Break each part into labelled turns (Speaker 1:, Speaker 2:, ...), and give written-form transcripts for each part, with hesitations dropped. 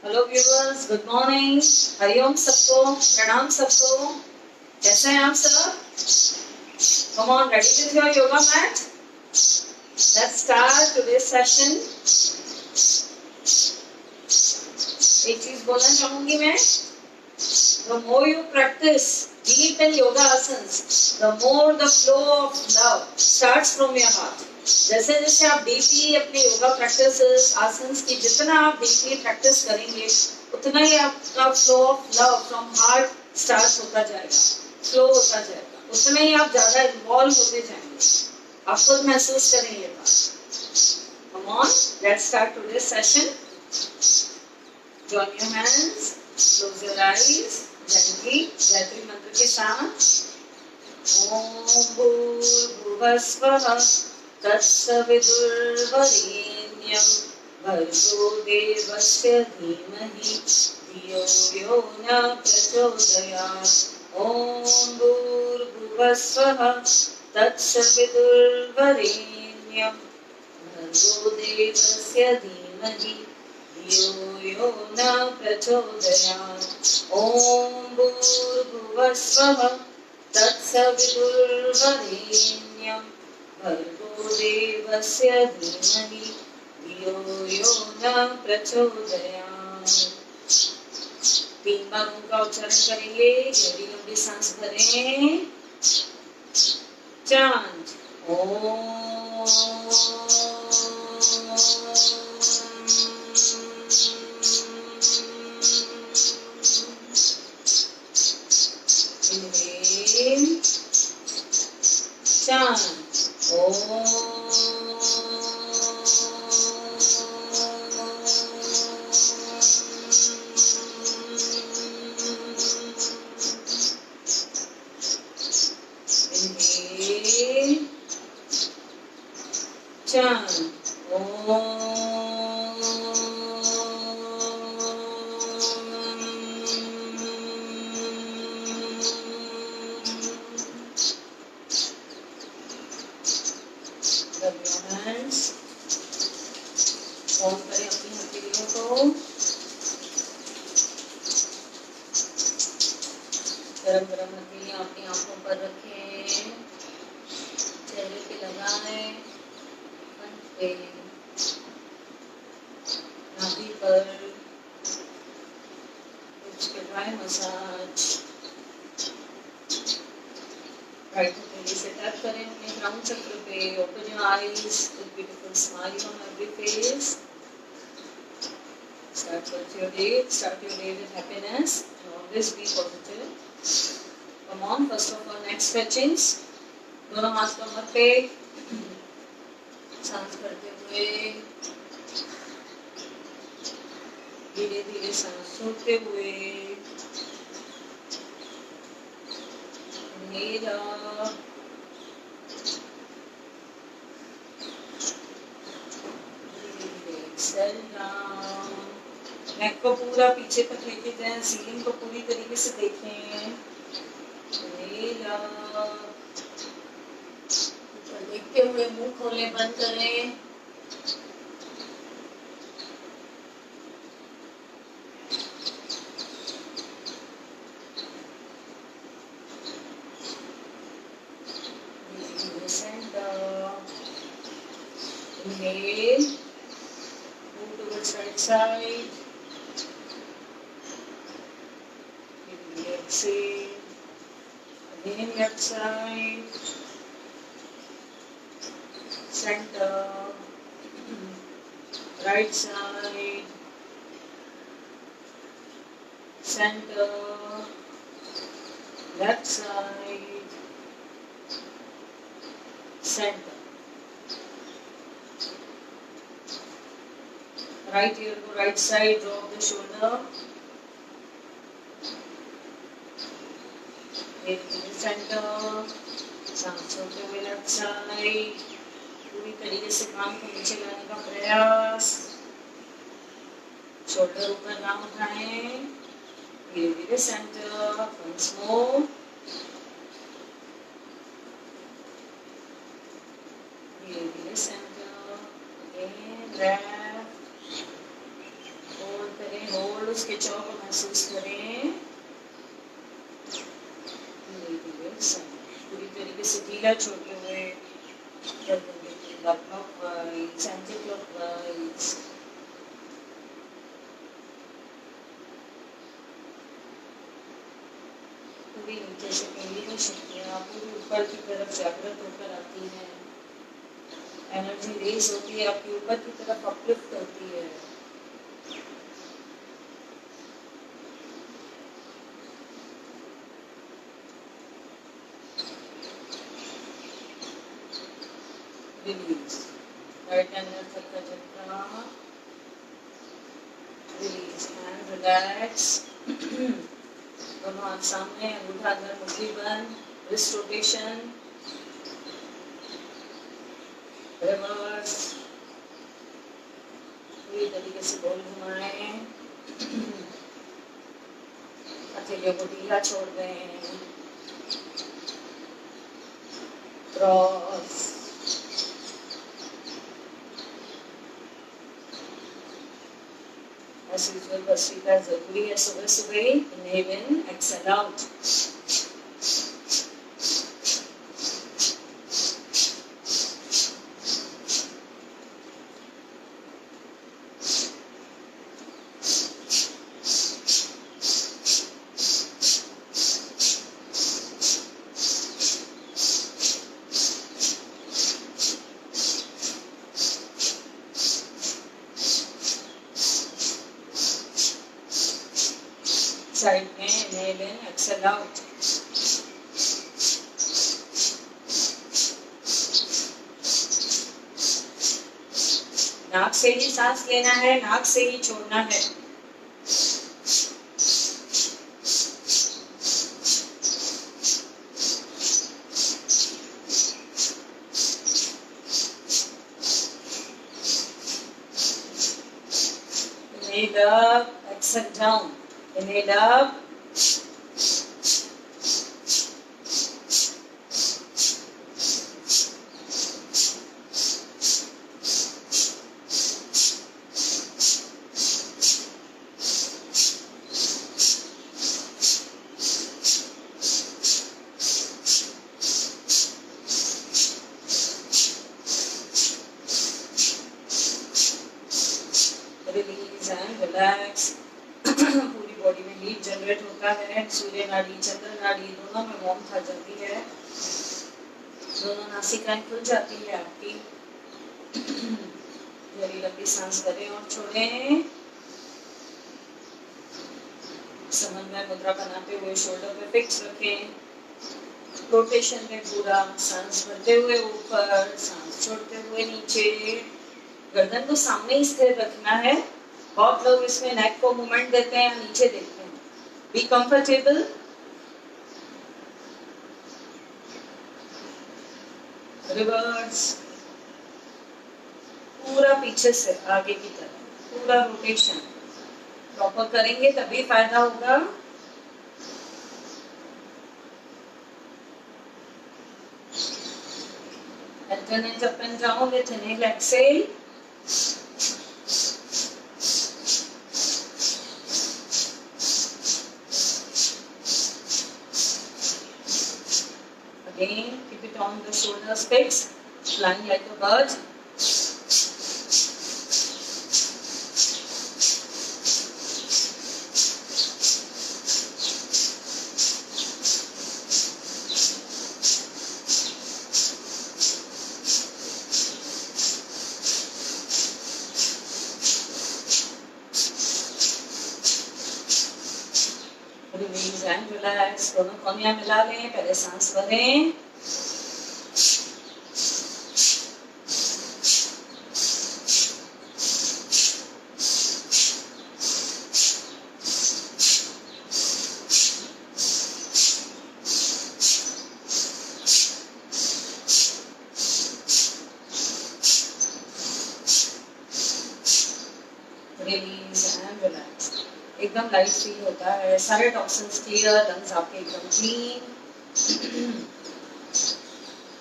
Speaker 1: Hello viewers, good morning. Hariom सबको, प्रणाम सबको। कैसे हैं आप सब? Come on, ready with your yoga mat? Let's start today's session. एक चीज बोलना चाहूंगी मैं, the more you practice deep in yoga asanas, the more the flow of love starts from your heart. जैसे जैसे आप डीपली अपने योगा प्रैक्टिसेस आसन्स की जितना आप डीपली प्रैक्टिस करेंगे उतना ही आपका flow of love from heart start होता जाएगा, फ्लो होता जाएगा, उतना ही आप ज्यादा इन्वॉल्व होते जाएंगे। आप खुद महसूस करें ये बात। Come on, let's start today's session. Join your hands, close your eyes, Gangi Gayatri मंत्र के साथ। ओम भूर्भुवस्वः तत्सवितुर्वरेण्यं भर्गो देवस्य धीमहि धियो यो न प्रचोदयात्। ओम भूर्भुवस्वः तत्सवितुर्वरेण्यं भर्गो देवस्य धीमहि धियो यो न प्रचोदयात्। ओम भूर्भुवस्वः तत्सवितुर्वरेण्यं भर्गो देवस्य धीमहि धियो यो न प्रचोदयात्। 3 बार ओम का उच्चारण करेंगे। गहरी लंबी सांस भरें। Chant Om. Chant Om. Chant Om. On करें अपनी हथेलियों को। गरम गरम हथेलियां अपनी आंखों पर रखें, चेहरे पे लगाएं, कंठ पे, नाभि पर, कुछ के ड्राई मसाज। राइट हथेली से टच करें अपने क्राउन चक्र पे। Open your eyes with beautiful smile on every face. Start your day with happiness and always be positive. Come on, first of all, neck stretchings. दोनों हाथ कमर पे, सांस भरते हुए धीरे धीरे सांस छोड़ते हुए। मेरा एक्सेल डाउन। नेक को पूरा पीछे तक लेके जाएं, सीलिंग को पूरी तरीके से देखें। ऊपर देखते हुए मुंह खोलें, बंद करें। Centre inhale, move towards right side. Exhale, again left side, center, right side, center, left side, center. Right ear to right side, drop the shoulder. Centre, सांस छोड़ते हुए लेफ्ट साइड, पूरी तरीके से कान को नीचे लाने का प्रयास। शोल्डर ऊपर ना उठाएं। धीरे धीरे सेंटर, वंस मोर। धीरे धीरे सेंटर, अगेन ब्रेथ, होल्ड करें, होल्ड उस खिंचाव को महसूस करें। पूरी तरीके से ढीला छोड़ते हुए क्लॉकवाइज एंटी क्लॉकवाइज। पूरी नीचे से केंद्रीय शक्तियाँ पूरी ऊपर की तरफ जागृत होकर आती हैं। एनर्जी रेज होती है, आपकी ऊपर की तरफ अपलिफ्ट होती है। रिलीज राइट हैंड लेफ्ट का झटका, रिलीज हैंड रिलैक्स। दोनों हाथ सामने, अंगूठा अंदर, मुट्ठी बंद, रिस्ट रोटेशन, रिवर्स। पूरी तरीके से गोल घुमाएं, हथेलियों को ढीला छोड़ दें, क्रॉस। As usual, Vasrika जरूरी है सुबह सुबह ही। Inhale in, exhale out. Side में inhale in, exhale out. नाक से ही सांस लेना है, नाक से ही छोड़ना है। Inhale up, exhale down. Inhale up. Release and relax. पूरी बॉडी में हीट जनरेट होता है। सूर्य नाड़ी, चंद्र नाड़ी दोनों में वार्मथ आ जाती है। दोनों नासिकाएं खुल जाती है आपकी। गहरी लंबी सांस करें और छोड़ें। समन्वय मुद्रा बनाते हुए शोल्डर पे फिक्स रखें। रोटेशन में पूरा सांस भरते हुए ऊपर, सांस छोड़ते हुए नीचे। गर्दन को सामने ही स्थिर रखना है। बहुत लोग इसमें नेक को मूवमेंट देते हैं, नीचे देखते हैं। Be comfortable. रिवर्स, पूरा पीछे से आगे की तरफ, पूरा रोटेशन प्रॉपर करेंगे तभी फायदा होगा। Alternate up and down with inhale, exhale. Again, keep it on the shoulders fixed, flying like a bird. Release and relax. दोनों कोनियां मिला लें, पहले सांस भरें। Release and relax. एकदम लाइट फील होता है, सारे टॉक्सिन्स क्लियर, लंग्स आपके एकदम क्लीन।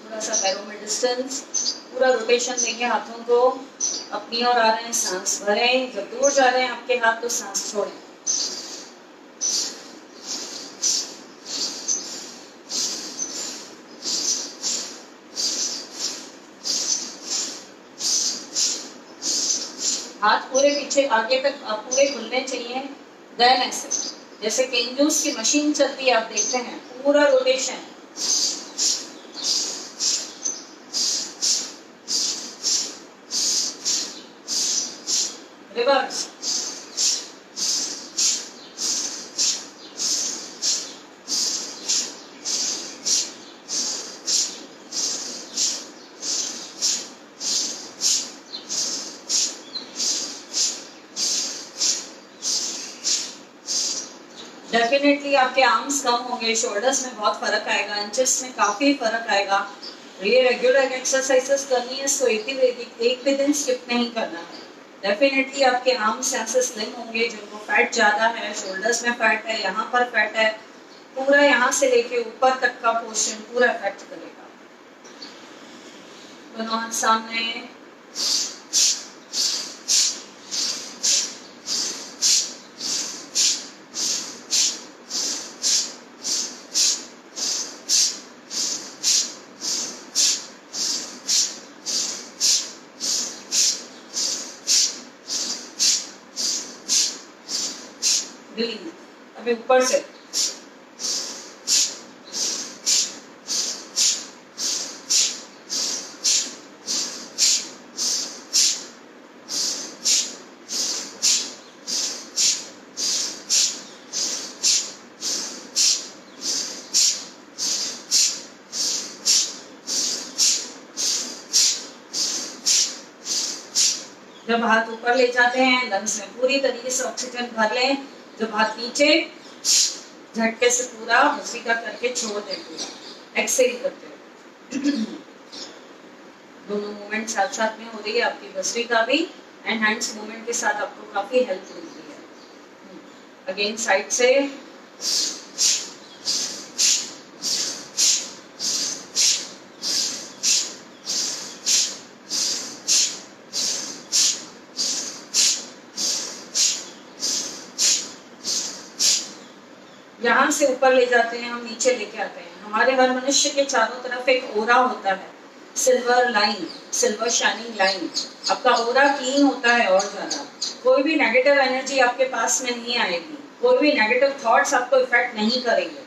Speaker 1: थोड़ा सा पैरों में डिस्टेंस, पूरा रोटेशन देंगे हाथों को, अपनी ओर आ रहे हैं, सांस भरें। जब दूर जा रहे हैं आपके हाथ तो सांस छोड़ें। हाथ पूरे पीछे आगे तक पूरे खुलने चाहिए। देन ऐसे जैसे केंजूस की मशीन चलती है, आप देखते हैं पूरा रोटेशन। रिवर्स, डेफिनेटली आपके आर्म्स कम होंगे, शोल्डर्स में बहुत फर्क आएगा, इंचेस में काफी फर्क आएगा। ये रेगुलर एक्सरसाइजेस करनी है तो एक भी दिन स्किप नहीं करना है। डेफिनेटली आपके आर्म्स यहाँ से स्लिम होंगे, जिनको फैट ज्यादा है, शोल्डर्स में फैट है, यहाँ पर फैट है, पूरा यहाँ से लेके ऊपर तक का पोर्शन पूरा इफेक्ट करेगा। दोनों हाथ सामने, रिलीज। अभी ऊपर से जब हाथ ऊपर ले जाते हैं, लंग्स में पूरी तरीके से ऑक्सीजन भर लें। जब हाथ नीचे, झटके से पूरा भस्त्रिका करके छोड़ दें, पूरा एक्सहेल करते हैं। दोनों मूवमेंट साथ साथ में हो रही है, आपकी भस्त्रिका भी एंड हैंड्स मूवमेंट के साथ आपको काफी हेल्प मिलती है। अगेन साइड से, यहाँ से ऊपर ले जाते हैं, हम नीचे लेके आते हैं। हमारे हर मनुष्य के चारों तरफ एक ओरा होता है, silver line, silver shining line. आपका ओरा क्लीन होता है और ज्यादा, कोई भी नेगेटिव एनर्जी आपके पास में नहीं आएगी, कोई भी नेगेटिव थॉट्स आपको इफेक्ट नहीं करेंगे।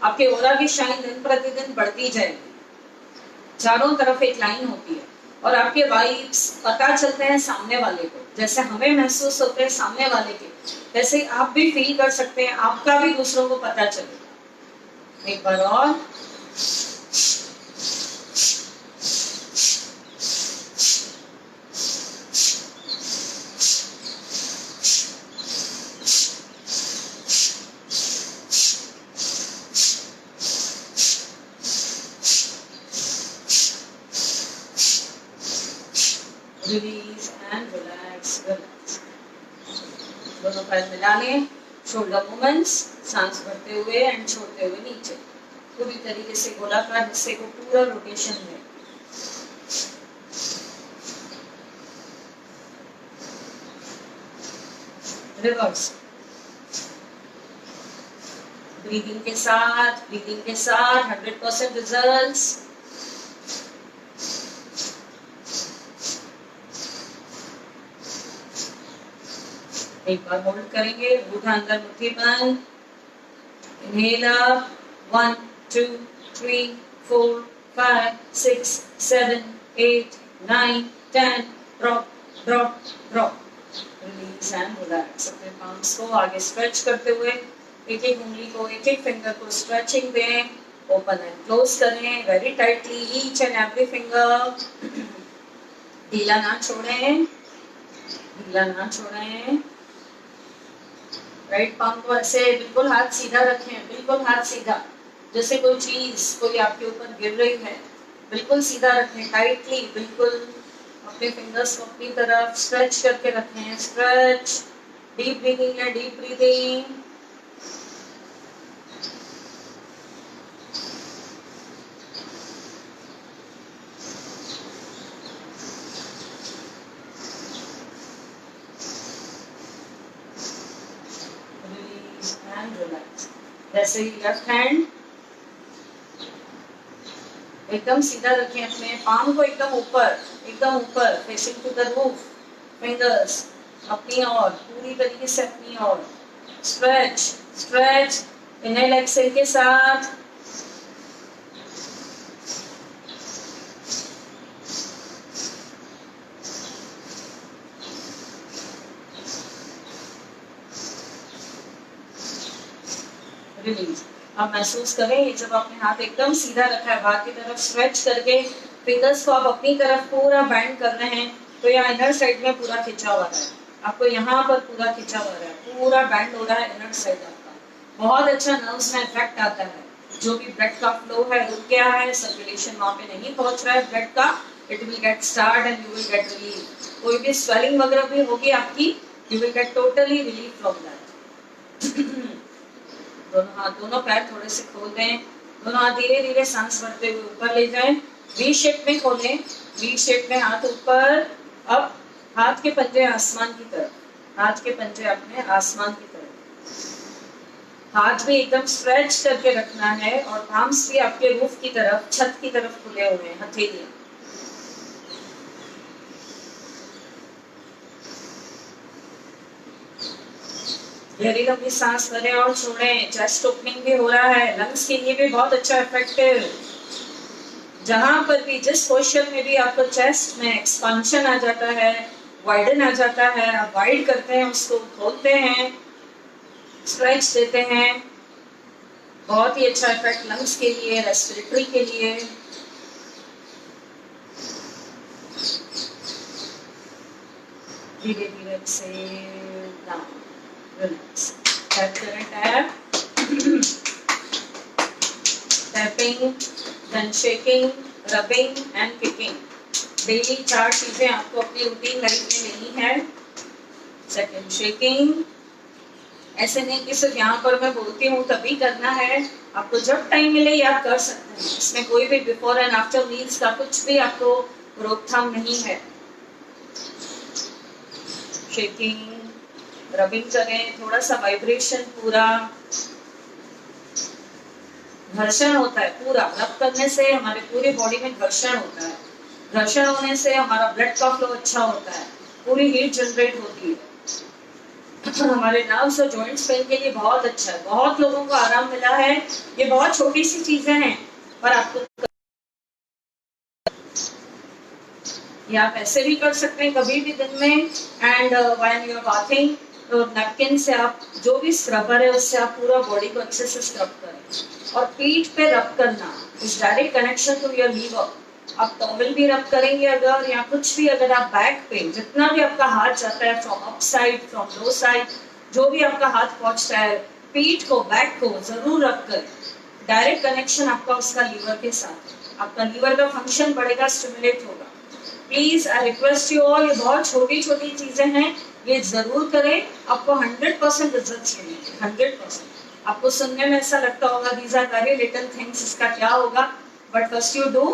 Speaker 1: आपके ओरा की शाइन दिन प्रतिदिन बढ़ती जाएगी। चारों तरफ एक लाइन होती है और आपके वाइब्स पता चलते हैं सामने वाले को, जैसे हमें महसूस होते हैं सामने वाले के, वैसे आप भी फील कर सकते हैं, आपका भी दूसरों को पता चलेगा। एक बार और, रिलीज एंड रिलैक्स, रिलैक्स। दोनों पैर मिला लें, शोल्डर मूवमेंट्स, सांस भरते हुए एंड छोड़ते हुए नीचे, पूरी तरीके से गोलाकार हिस्से को पूरा रोटेशन में। रिवर्स, ब्रीदिंग के साथ 100% रिजल्ट्स। एक बार होल्ड करेंगे, अंगूठा अंदर, मुट्ठी बंद। Inhaler 1 2 3 4 5 6 7 8 9 10, drop drop drop. Release and relax. अपने पाम्स को आगे स्ट्रेच करते हुए एक एक उंगली को, एक एक फिंगर को स्ट्रेचिंग दें, ओपन एंड क्लोज करें very tightly each and every finger. ढीला ना छोड़ें, ढीला ना छोड़ें। राइट पाम को ऐसे बिल्कुल हाथ सीधा रखें, बिल्कुल हाथ सीधा, जैसे कोई चीज कोई आपके ऊपर गिर रही है, बिल्कुल सीधा रखें टाइटली, बिल्कुल अपने फिंगर्स को अपनी तरफ स्ट्रेच करके रखें। स्ट्रेच, डीप ब्रीदिंग है, डीप ब्रीदिंग। जैसे ही लेफ्ट हैंड एकदम सीधा रखें, अपने पाम को एकदम ऊपर facing to the roof, fingers अपनी ओर, पूरी तरीके से अपनी ओर। स्ट्रेच स्ट्रेच, इनहेल एक्सहेल के साथ। रिलीज। आप महसूस करें जब आपने हाथ एकदम सीधा रखा है बाहर की तरफ, स्ट्रेच करके फिंगर्स को आप अपनी तरफ पूरा बैंड कर रहे हैं, तो यहाँ इनर साइड में पूरा खिंचा हुआ है, आपको यहाँ पर पूरा खिंचा हुआ है, पूरा बैंड हो रहा है इनर साइड आपका। बहुत अच्छा नर्व्स में इफेक्ट आता है। जो भी ब्लड का फ्लो है रुक गया है, सर्कुलेशन वहाँ पे नहीं पहुंच रहा है ब्लड का, it will get start and you will get relief. कोई भी स्वेलिंग वगैरह भी होगी आपकी, you will get totally relief from that. दोनों हाथ, दोनों पैर थोड़े से खोल दें, दोनों हाथ धीरे धीरे सांस भरते हुए ऊपर ले जाएं, वी शेप में खोलें, वी शेप में हाथ ऊपर। अब हाथ के पंजे आसमान की तरफ, हाथ के पंजे अपने आसमान की तरफ। हाथ भी एकदम स्ट्रेच करके रखना है और पाम्स भी आपके रूफ की तरफ, छत की तरफ खुले हुए हैं, हथेलियां। गहरी लंबी सांस भरें और छोड़ें। चेस्ट ओपनिंग भी हो रहा है, लंग्स के लिए भी बहुत अच्छा इफेक्टिव। जहां पर भी, जिस पोस्चर में भी आपको चेस्ट में एक्सपांशन आ जाता है, वाइडन आ जाता है, आप वाइड करते हैं, उसको खोलते हैं, स्ट्रेच देते हैं, बहुत ही अच्छा इफेक्ट लंग्स के लिए, रेस्पिरेटरी के लिए। धीरे धीरे से डाउन, रिलैक्स। टैप करें, tap, tapping, then shaking, rubbing and kicking. Daily 4 चीजें आपको अपनी रूटीन लाइफ में लेनी है। Second, shaking. ऐसे नहीं कि सिर्फ यहाँ पर मैं बोलती हूँ तभी करना है, आपको जब टाइम मिले याद कर सकते हैं। इसमें कोई भी बिफोर एंड आफ्टर मील्स का कुछ भी आपको रोकथाम नहीं है। शेकिंग, रबिंग करें, थोड़ा सा वाइब्रेशन, पूरा घर्षण होता है। पूरा रब करने से हमारे पूरी बॉडी में घर्षण होता है, घर्षण होने से हमारा ब्लड का फ्लो अच्छा होता है, पूरी हीट जनरेट होती है, हमारे नर्व्स और जॉइंट्स पेन के लिए बहुत अच्छा है। बहुत लोगों को आराम मिला है। ये बहुत छोटी सी चीजें हैं, पर आपको ये आप ऐसे भी कर सकते हैं कभी भी दिन में। And when you are bathing, तो नैपकिन से आप, जो भी स्क्रबर है उससे आप पूरा बॉडी को अच्छे से स्क्रब करें। और पीठ पे रब करना is direct connection to your liver. आप टॉवल भी रब करेंगे अगर, या कुछ भी, अगर आप बैक पे जितना भी आपका हाथ जाता है, from up side, from low side, जो भी आपका हाथ पहुंचता है, पीठ को, बैक को जरूर रब करें। डायरेक्ट कनेक्शन आपका उसका लीवर के साथ, आपका लीवर का फंक्शन बढ़ेगा, स्टिमुलेट होगा। Please I request you all, ये बहुत छोटी छोटी चीजें हैं, ये जरूर करें, आपको 100% रिजल्ट्स मिलेंगे, 100%। आपको सुनने में ऐसा लगता होगा these are very little things, इसका क्या होगा, but first you do,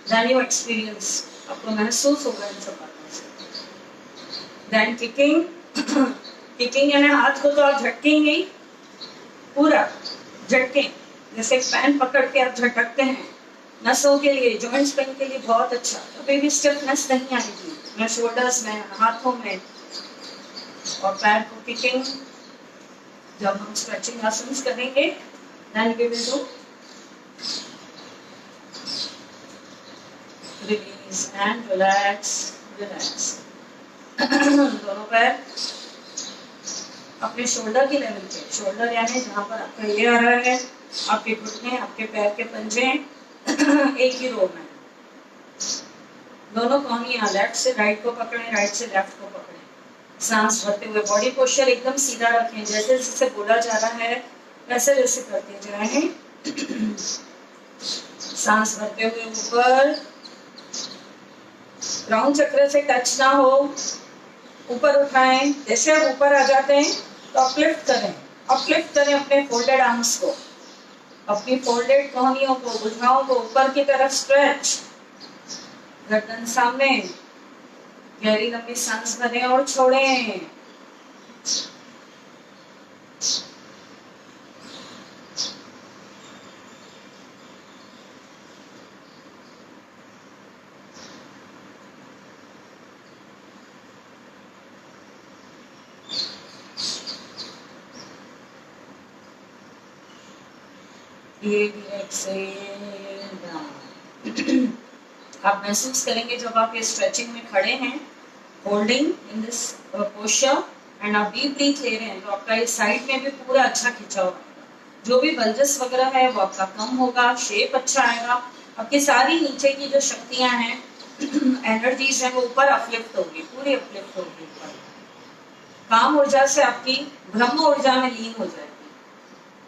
Speaker 1: then you experience, आपको महसूस होगा इन सब बातों से। देन किकिंग, किकिंग यानी हाथ को तो आप झटकेंगे ही, पूरा झटके, जैसे पैन पकड़ के आप झटकते हैं। नसों के लिए, जॉइंट्स पेन के लिए बहुत अच्छा, कभी भी स्टिफनेस नहीं आएगी, न शोल्डर्स में, हाथों में। और पैर को किकिंग, जब हम स्ट्रेचिंग आसन्स करेंगे, then we will do release and relax, relax. दोनों पैर अपने शोल्डर के लेवल पे, शोल्डर यानी जहाँ पर आपका ये आ रहा है, आपके घुटने, आपके पैर के पंजे एक ही रो में। दोनों कोहनियां, लेफ्ट से राइट को पकड़ें, राइट से लेफ्ट को पकड़ें। सांस भरते हुए बॉडी पोस्चर एकदम सीधा रखें, जैसे जैसे बोला जा रहा है वैसे वैसे करते जाएं। सांस भरते हुए ऊपर, राउंड चक्र से टच ना हो, ऊपर उठाएं। जैसे आप ऊपर आ जाते हैं तो अपलिफ्ट करें, अपलिफ्ट करें अपने फोल्डेड आर्म्स को, अपनी फोल्डेड कोहनियों को, भुजाओं को ऊपर की तरफ स्ट्रेच, गर्दन सामने। गहरी लंबी सांस भरें और छोड़ें। धीरे धीरे एक्सेल डाउन। आप महसूस करेंगे जब आप ये स्ट्रेचिंग में खड़े हैं, holding in this posture, and आप डीप ब्रीथ ले रहे हैं, तो आपका ये साइड में भी पूरा अच्छा खिंचा हुआ है। जो भी बल्जस वगैरह है वो आपका कम होगा, शेप अच्छा आएगा, आपकी सारी नीचे की जो शक्तियां हैं एनर्जीज है वो ऊपर अपलिफ्ट होगी, पूरी अपलिफ्ट होगी ऊपर। काम ऊर्जा से आपकी ब्रह्म ऊर्जा में लीन हो जाएगी।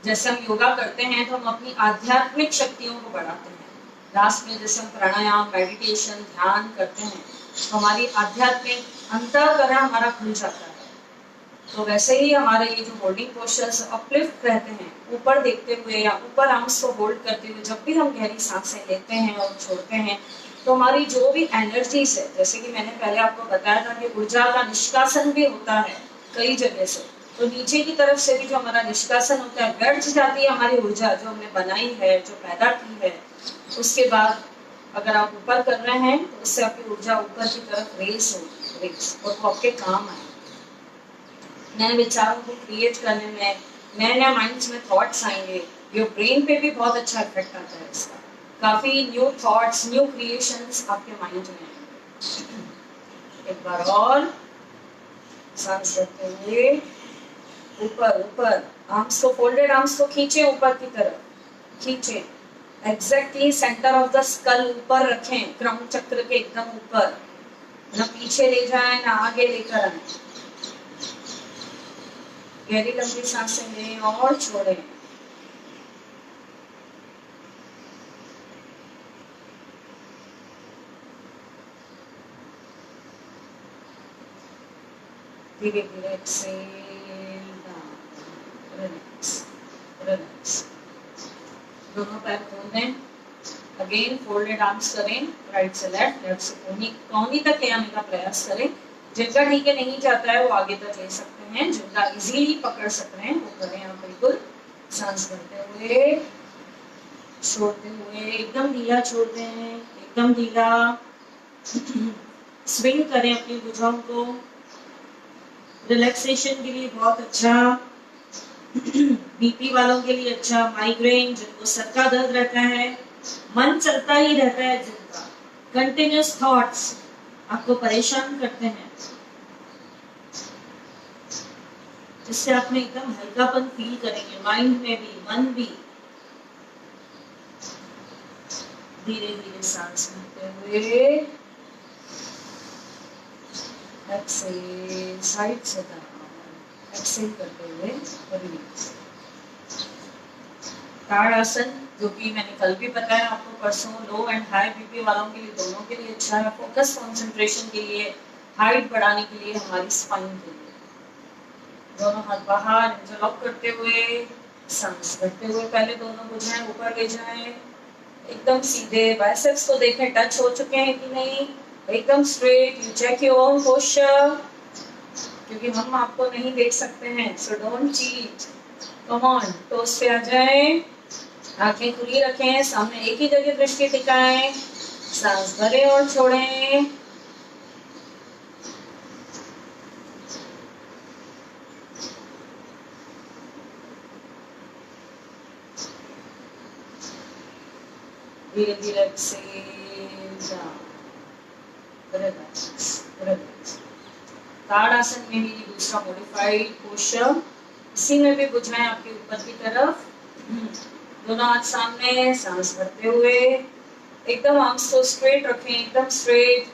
Speaker 1: जैसे हम योगा करते हैं तो हम अपनी आध्यात्मिक शक्तियों को बढ़ाते हैं। लास्ट में जैसे हम प्राणायाम, मेडिटेशन, ध्यान करते हैं तो हमारी आध्यात्मिक अंतःकरण हमारा खुल जाता है। तो वैसे ही हमारे ये जो होल्डिंग पोस्चर्स अपलिफ्ट रहते हैं, ऊपर देखते हुए या ऊपर आर्म्स को होल्ड करते हुए जब भी हम गहरी सांसें लेते हैं और छोड़ते हैं, तो हमारी जो भी एनर्जीज है, जैसे कि मैंने पहले आपको बताया था कि ऊर्जा का निष्कासन भी होता है कई जगह से, तो नीचे की तरफ से भी जो हमारा निष्कासन होता है, व्यर्थ जाती है हमारी ऊर्जा जो हमने बनाई है, जो पैदा की है। उसके बाद अगर आप ऊपर कर रहे हैं तो उससे आपकी ऊर्जा ऊपर की तरफ रेस होगी, रेस, और वो आपके काम आए। नए विचारों को क्रिएट करने में, नए नए माइंड्स में थॉट्स आएंगे। योर ब्रेन पे भी बहुत अच्छा इफेक्ट आता है इसका। काफी न्यू थॉट्स, न्यू क्रिएशंस आपके माइंड में आएंगे। एक बार और सांस लेते हुए ऊपर ऊपर, आर्म्स को, फोल्डेड आर्म्स को खींचे ऊपर की तरफ, खींचे exactly centre of the skull ऊपर रखें, क्रम चक्र के एकदम ऊपर, ना पीछे ले जाएं ना आगे लेकर आए। गहरी लंबी सांसें लें और छोड़ें। धीरे धीरे एक्सेल डाउन, रिलैक्स रिलैक्स। दोनों पैर खोल दें। अगेन फोल्डेड आर्म्स करें, राइट से लेफ्ट, लेफ्ट से कोहनी तक ले आने का प्रयास करें। जिनका ठीक है नहीं जाता है वो आगे तक ले सकते हैं, जिनका इजीली पकड़ सक रहे हैं वो करें आप बिल्कुल। सांस भरते हुए, छोड़ते हुए, एकदम ढीला छोड़ते हैं, एकदम ढीला। स्विंग करें अपनी भुजाओं को, रिलैक्सेशन के लिए बहुत अच्छा, बीपी वालों के लिए अच्छा, माइग्रेन, जिनको सर का दर्द रहता है, मन चलता ही रहता है, जिनका कंटिन्यूअस थॉट्स आपको परेशान करते हैं, जिससे आप में एकदम हल्कापन फील करेंगे, माइंड में भी, मन भी। धीरे धीरे सांस लेते हुए एक्सेल, साइड से डाउन, एक्सेल करते हुए रिलीज। ताड़ासन, जो कि मैंने कल भी बताया आपको परसों, लो एंड हाई बीपी वालों के लिए, दोनों के लिए अच्छा है। फोकस कंसंट्रेशन के लिए, हाइट बढ़ाने के लिए, हमारी स्पाइन के लिए। दोनों हाथ बाहर इंटरलॉक करते हुए सांस करते हुए, पहले दोनों भुजाएं ऊपर ले जाएं, एकदम सीधे। बाइसेप्स को देखें टच हो चुके हैं कि नहीं, एकदम straight. You check your own posture, क्योंकि हम आपको नहीं देख सकते हैं, so don't cheat. Come on, toes पे आ जाएं, आंखें खुली रखें, सामने एक ही जगह दृष्टि टिकाएं, सांस भरें और छोड़ें। धीरे धीरे एक्सेल डाउन, रिलैक्स रिलैक्स। ताड़ासन में ही दूसरा मॉडिफाइड पोस्चर, इसी में भी भुजाएं आपके ऊपर की तरफ, दोनों हाथ सामने, सांस भरते हुए एकदम आर्म्स को स्ट्रेट रखें, एकदम स्ट्रेट,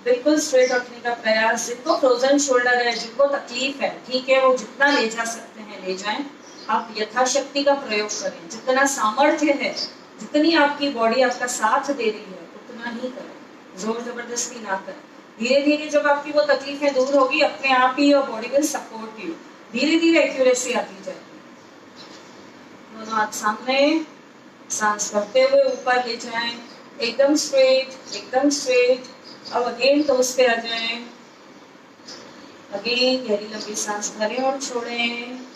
Speaker 1: बिल्कुल स्ट्रेट रखने का प्रयास। जिनको फ्रोजन शोल्डर है, जिनको तकलीफ है, ठीक है, वो जितना ले जा सकते हैं ले जाएं। आप यथाशक्ति का प्रयोग करें, जितना सामर्थ्य है, जितनी आपकी बॉडी आपका साथ दे रही है उतना ही करें, जोर जबरदस्ती ना करें। धीरे धीरे जब आपकी वो तकलीफें दूर होगी, अपने आप ही your body will support you, धीरे धीरे एक्यूरेसी आती जाएगी। दोनों हाथ सामने, सांस भरते हुए ऊपर ले जाएं, एकदम स्ट्रेट, एकदम स्ट्रेट। अब अगेन टोस पे आ जाएं, अगेन गहरी लंबी सांस भरें और छोड़ें।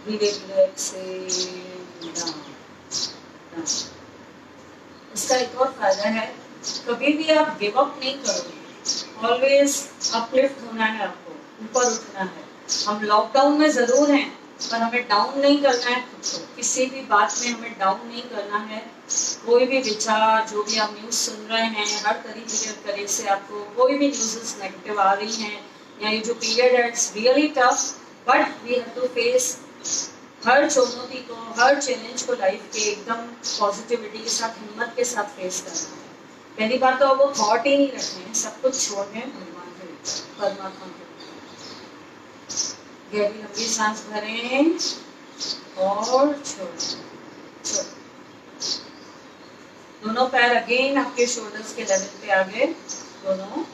Speaker 1: धीरे धीरे एक्सेल डाउन डाउन। इसका एक और फायदा है, कभी भी आप गिव अप नहीं करोगे, ऑलवेज अपलिफ्ट होना है, आपको ऊपर उठना है। हम लॉकडाउन में जरूर हैं, पर हमें डाउन नहीं करना है खुद को, किसी भी बात में हमें डाउन नहीं करना है। कोई भी विचार, जो भी आप न्यूज़ सुन रहे हैं, हर तरीके से आपको कोई भी न्यूज़ नेगेटिव आ रही हैं, या ये जो पीरियड है it's really tough, but we have to face हर चुनौती को, हर चैलेंज को लाइफ के एकदम पॉजिटिविटी के साथ, हिम्मत के साथ फेस करना है। पहली बात तो वो थॉट ही नहीं रखने हैं, सब कुछ छोड़ दें भगवान के ऊपर, परमात्मा के ऊपर। गहरी लंबी सांस भरें और छोड़ें। दोनों पैर अगेन आपके शोल्डर्स के लेवल पे आ गए, दोनों।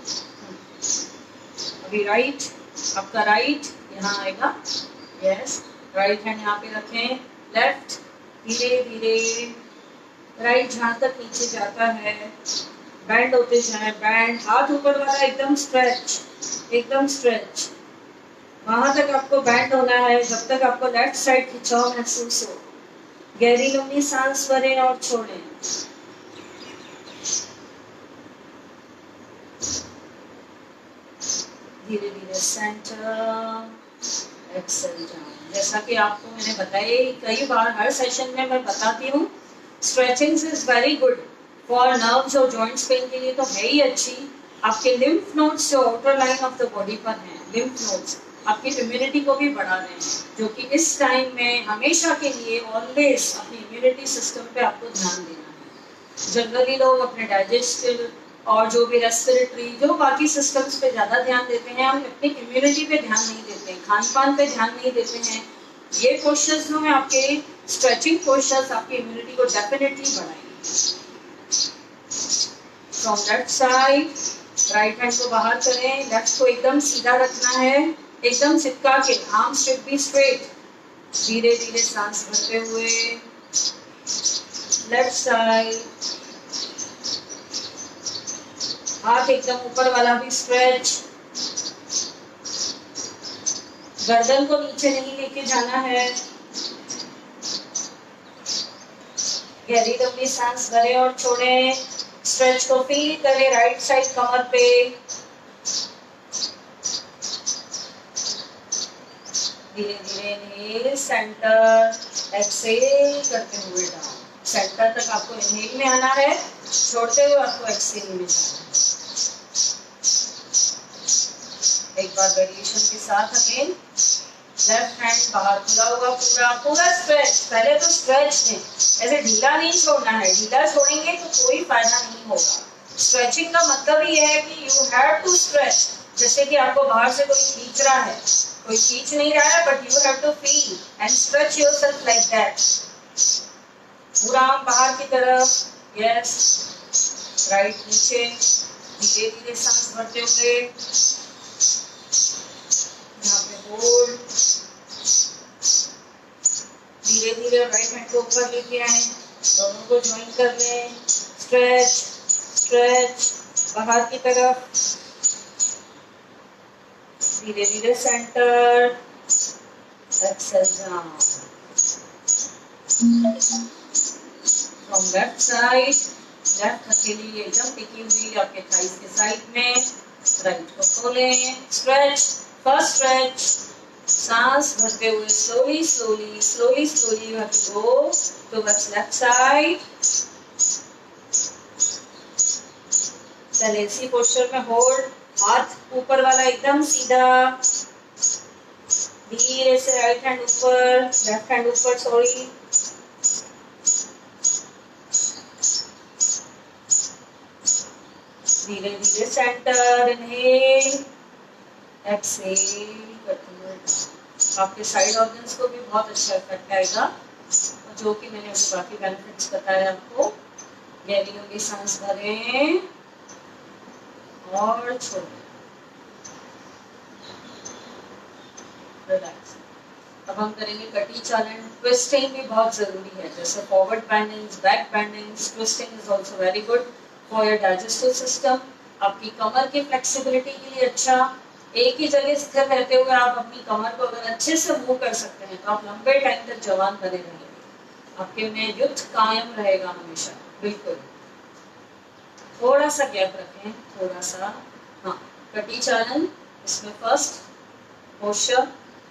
Speaker 1: अभी राइट, आपका राइट यहाँ आएगा, यस, राइट हैंड यहाँ पे रखें, लेफ्ट धीरे धीरे राइट जहाँ तक नीचे जाता है बैंड होते जाए, बैंड, हाथ ऊपर वाला एकदम स्ट्रेच, एकदम स्ट्रेच, वहां तक आपको बैंड होना है जब तक आपको लेफ्ट साइड खिंचाव महसूस हो। गहरी लंबी सांस भरें और छोड़ें। धीरे धीरे सेंटर, एक्सेल डाउन। जैसा कि आपको मैंने बताया कई बार, हर सेशन में मैं बताती हूँ, stretching is very good for nerves और जॉइंट्स पेन के लिए तो है ही अच्छी। आपके लिम्फ नोड्स जो outer line of the body पर हैं, लिम्फ नोड्स आपकी इम्यूनिटी को भी बढ़ा रहे हैं, जो कि इस टाइम में हमेशा के लिए ऑलवेज अपनी इम्यूनिटी सिस्टम पे आपको ध्यान देना है। जनरली लोग अपने डाइजेस्टिव और जो भी रेस्पिरेटरी, जो बाकी सिस्टम्स पे ज़्यादा ध्यान देते हैं, हम अपनी इम्यूनिटी पे ध्यान नहीं देते हैं, खान पान पे ध्यान नहीं देते हैं। ये पोस्चर्स में आपके स्ट्रेचिंग पोस्चर्स आपकी इम्यूनिटी को डेफिनेटली बढ़ाएंगे। From left side right hand को बाहर करें, लेफ्ट को एकदम सीधा रखना है, एकदम चिपका के, आर्म शुड बी स्ट्रेट। धीरे धीरे सांस भरते हुए लेफ्ट साइड, हाथ एकदम ऊपर वाला भी स्ट्रेच, गर्दन को नीचे नहीं लेके जाना है। गहरी लंबी सांस भरें और छोड़ें। स्ट्रेच को फील करें राइट साइड कमर पे। धीरे धीरे इनहेल सेंटर, एक्सेल करते हुए डाउन। सेंटर तक आपको इनहेल में आना है, छोड़ते हुए आपको एक्सेल में जाना है। एक बार वेरिएशन के साथ अगेन, लेफ्ट हैंड बाहर खुला हुआ, पूरा पूरा स्ट्रेच। पहले तो स्ट्रेच दें, ऐसे ढीला नहीं छोड़ना है, ढीला छोड़ेंगे तो कोई फायदा नहीं होगा। स्ट्रेचिंग का मतलब ये है कि यू हैव टू स्ट्रेच, जैसे कि आपको बाहर से कोई खींच रहा है, कोई खींच नहीं रहा है, but you have to feel and stretch yourself like that. पूरा आर्म बाहर की तरफ, यस, राइट नीचे, धीरे धीरे सांस भरते हुए, यहाँ पे होल्ड, धीरे धीरे राइट हैंड को ऊपर लेके आए, दोनों को ज्वाइन कर लें, स्ट्रेच स्ट्रेच, बाहर की तरफ, धीरे धीरे centre, exhale down. From left side, left हथेली एकदम टिकी हुई आपके थाइस के साइड में, राइट को खोलें, स्ट्रेच, फर्स्ट स्ट्रेच, सांस भरते हुए slowly slowly slowly slowly you have to go towards left side. पहले इसी पोस्चर में होल्ड, हाथ ऊपर वाला एकदम सीधा, धीरे से राइट हैंड ऊपर, लेफ्ट हैंड ऊपर, सॉरी, धीरे धीरे सेंटर, इनहेल, एक्सेल करते हुए। आपके साइड ऑर्गन्स को भी बहुत अच्छा इफेक्ट आएगा, जो कि मैंने अभी बाकी बेनिफिट्स बताए आपको। गहरी लंबी सांस भरें और छोड़ें, रिलैक्स। अब हम करेंगे कटी चालन। ट्विस्टिंग भी बहुत जरूरी है, जैसे forward bendings, back bendings, twisting is also very good for your digestive system. आपकी कमर की फ्लेक्सिबिलिटी के लिए अच्छा। एक ही जगह स्थिर रहते हुए आप अपनी कमर को अगर अच्छे से मूव कर सकते हैं तो आप लंबे टाइम तक जवान बने रहेंगे, आपके में युद्ध कायम रहेगा हमेशा, बिल्कुल। थोड़ा सा गैप रखें, थोड़ा सा। हाँ, कटी चालन। इसमें फर्स्ट पोस्चर,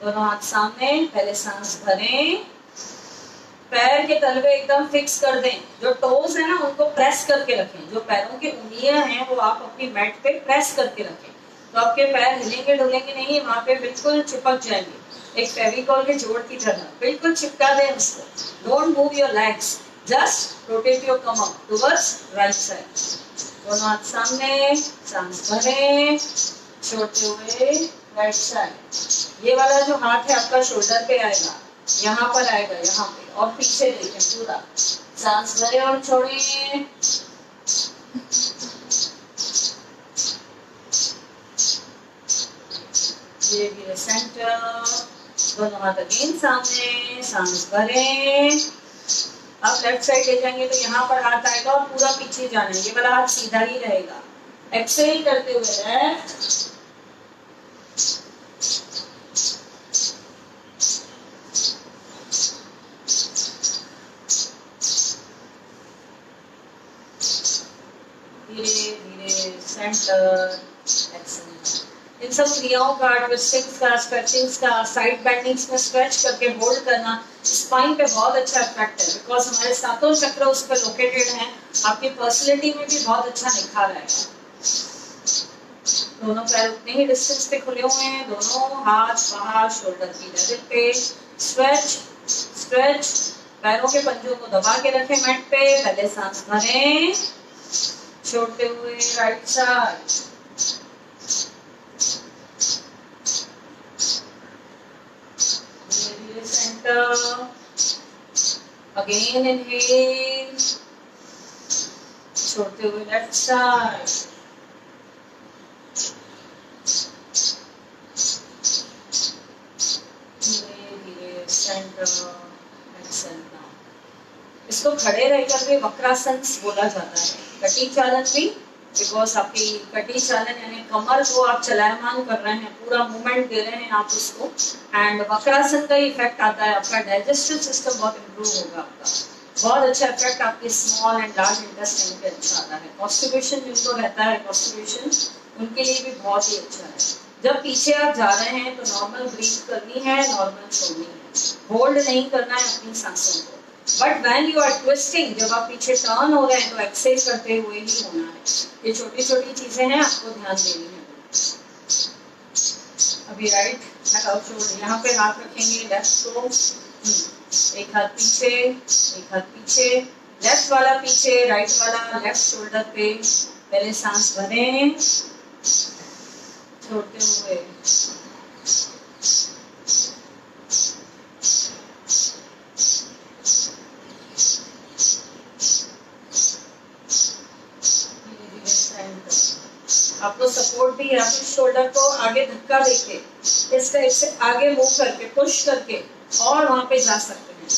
Speaker 1: दोनों हाथ सामने, पहले सांस भरें, पैर के तलवे एकदम फिक्स कर दें, जो टोज है ना उनको प्रेस करके रखें, जो पैरों की उंगलियां हैं वो आप अपनी मैट पे प्रेस करके रखें, तो आपके पैर हिलेंगे डुलेंगे नहीं, वहां पे बिल्कुल चिपक जाएंगे, एक फेविकॉल के जोड़ की तरह बिल्कुल चिपका दें उसको। Don't move your legs, just rotate your Qamar towards right side, दोनों हाथ सामने, सांस भरें, छोड़ते हुए राइट साइड। ये वाला जो हाथ है आपका शोल्डर पे आएगा, यहाँ पर आएगा, यहाँ पे, और पीछे देखें पूरा, सांस भरें और छोड़ें। धीरे धीरे सेंटर, दोनों हाथ अगेन सामने, सांस भरें। आप लेफ्ट साइड ले जाएंगे तो यहाँ पर हाथ आएगा और पूरा पीछे जाना है, ये वाला हाथ सीधा ही रहेगा। एक्सेल करते हुए लेफ्ट, धीरे धीरे सेंटर, एक्सेल। इन सब क्रियाओं का, ट्विस्टिंग्स का, स्ट्रेचिंग्स का, साइड बेंडिंग्स में स्ट्रेच करके होल्ड करना स्पाइन पे बहुत अच्छा इफेक्ट है, बिकॉज हमारे सातों चक्र उस पर लोकेटेड हैं। आपकी पर्सनैलिटी में भी बहुत अच्छा निखार आएगा। दोनों पैर उतने ही डिस्टेंस पे खुले हुए हैं, दोनों हाथ बाहर शोल्डर की लेवल पे। स्ट्रेच स्ट्रेच, पैरों के पंजों को दबा के रखें मैट पे, पहले सांस भरें, छोड़ते हुए राइट साइड, धीरे धीरे सेंटर, अगेन इनहेल, छोड़ते हुए लेफ्ट साइड, धीरे धीरे सेंटर, एक्सेल डाउन। इसको खड़े रहकर भी वक्रासन बोला जाता है, कटी चालन भी, बिकॉज आपकी कटी चालन यानी कमर को आप चलायमान कर रहे हैं, पूरा मूवमेंट दे रहे हैं आप उसको, एंड वक्रासन का इफेक्ट आता है, आपका डाइजेस्टिव सिस्टम बहुत इम्प्रूव होगा, आपका बहुत अच्छा इफेक्ट आपके स्मॉल एंड लार्ज इंटेस्टाइन पे अच्छा आता है। कॉन्स्टिपेशन जिनको रहता है, कॉन्स्टिपेशन उनके लिए भी बहुत ही अच्छा है। जब पीछे आप जा रहे हैं तो नॉर्मल ब्रीथ करनी है, नॉर्मल छोड़नी है, होल्ड नहीं करना है अपनी सांसों को। But when you are twisting, जब आप पीछे टर्न हो रहे हैं तो एक्सेल करते हुए ही होना है। ये छोटी छोटी चीजें हैं, आपको ध्यान देनी है। अभी राइट यहाँ पे हाथ रखेंगे, लेफ्ट को, एक हाथ पीछे, एक हाथ पीछे, लेफ्ट वाला पीछे, राइट वाला लेफ्ट शोल्डर पे, पहले सांस भरें, छोड़ते हुए आपको सपोर्ट भी है, अपने शोल्डर को आगे धक्का देके इस टाइप से आगे मूव करके पुश करके और वहां पे जा सकते हैं।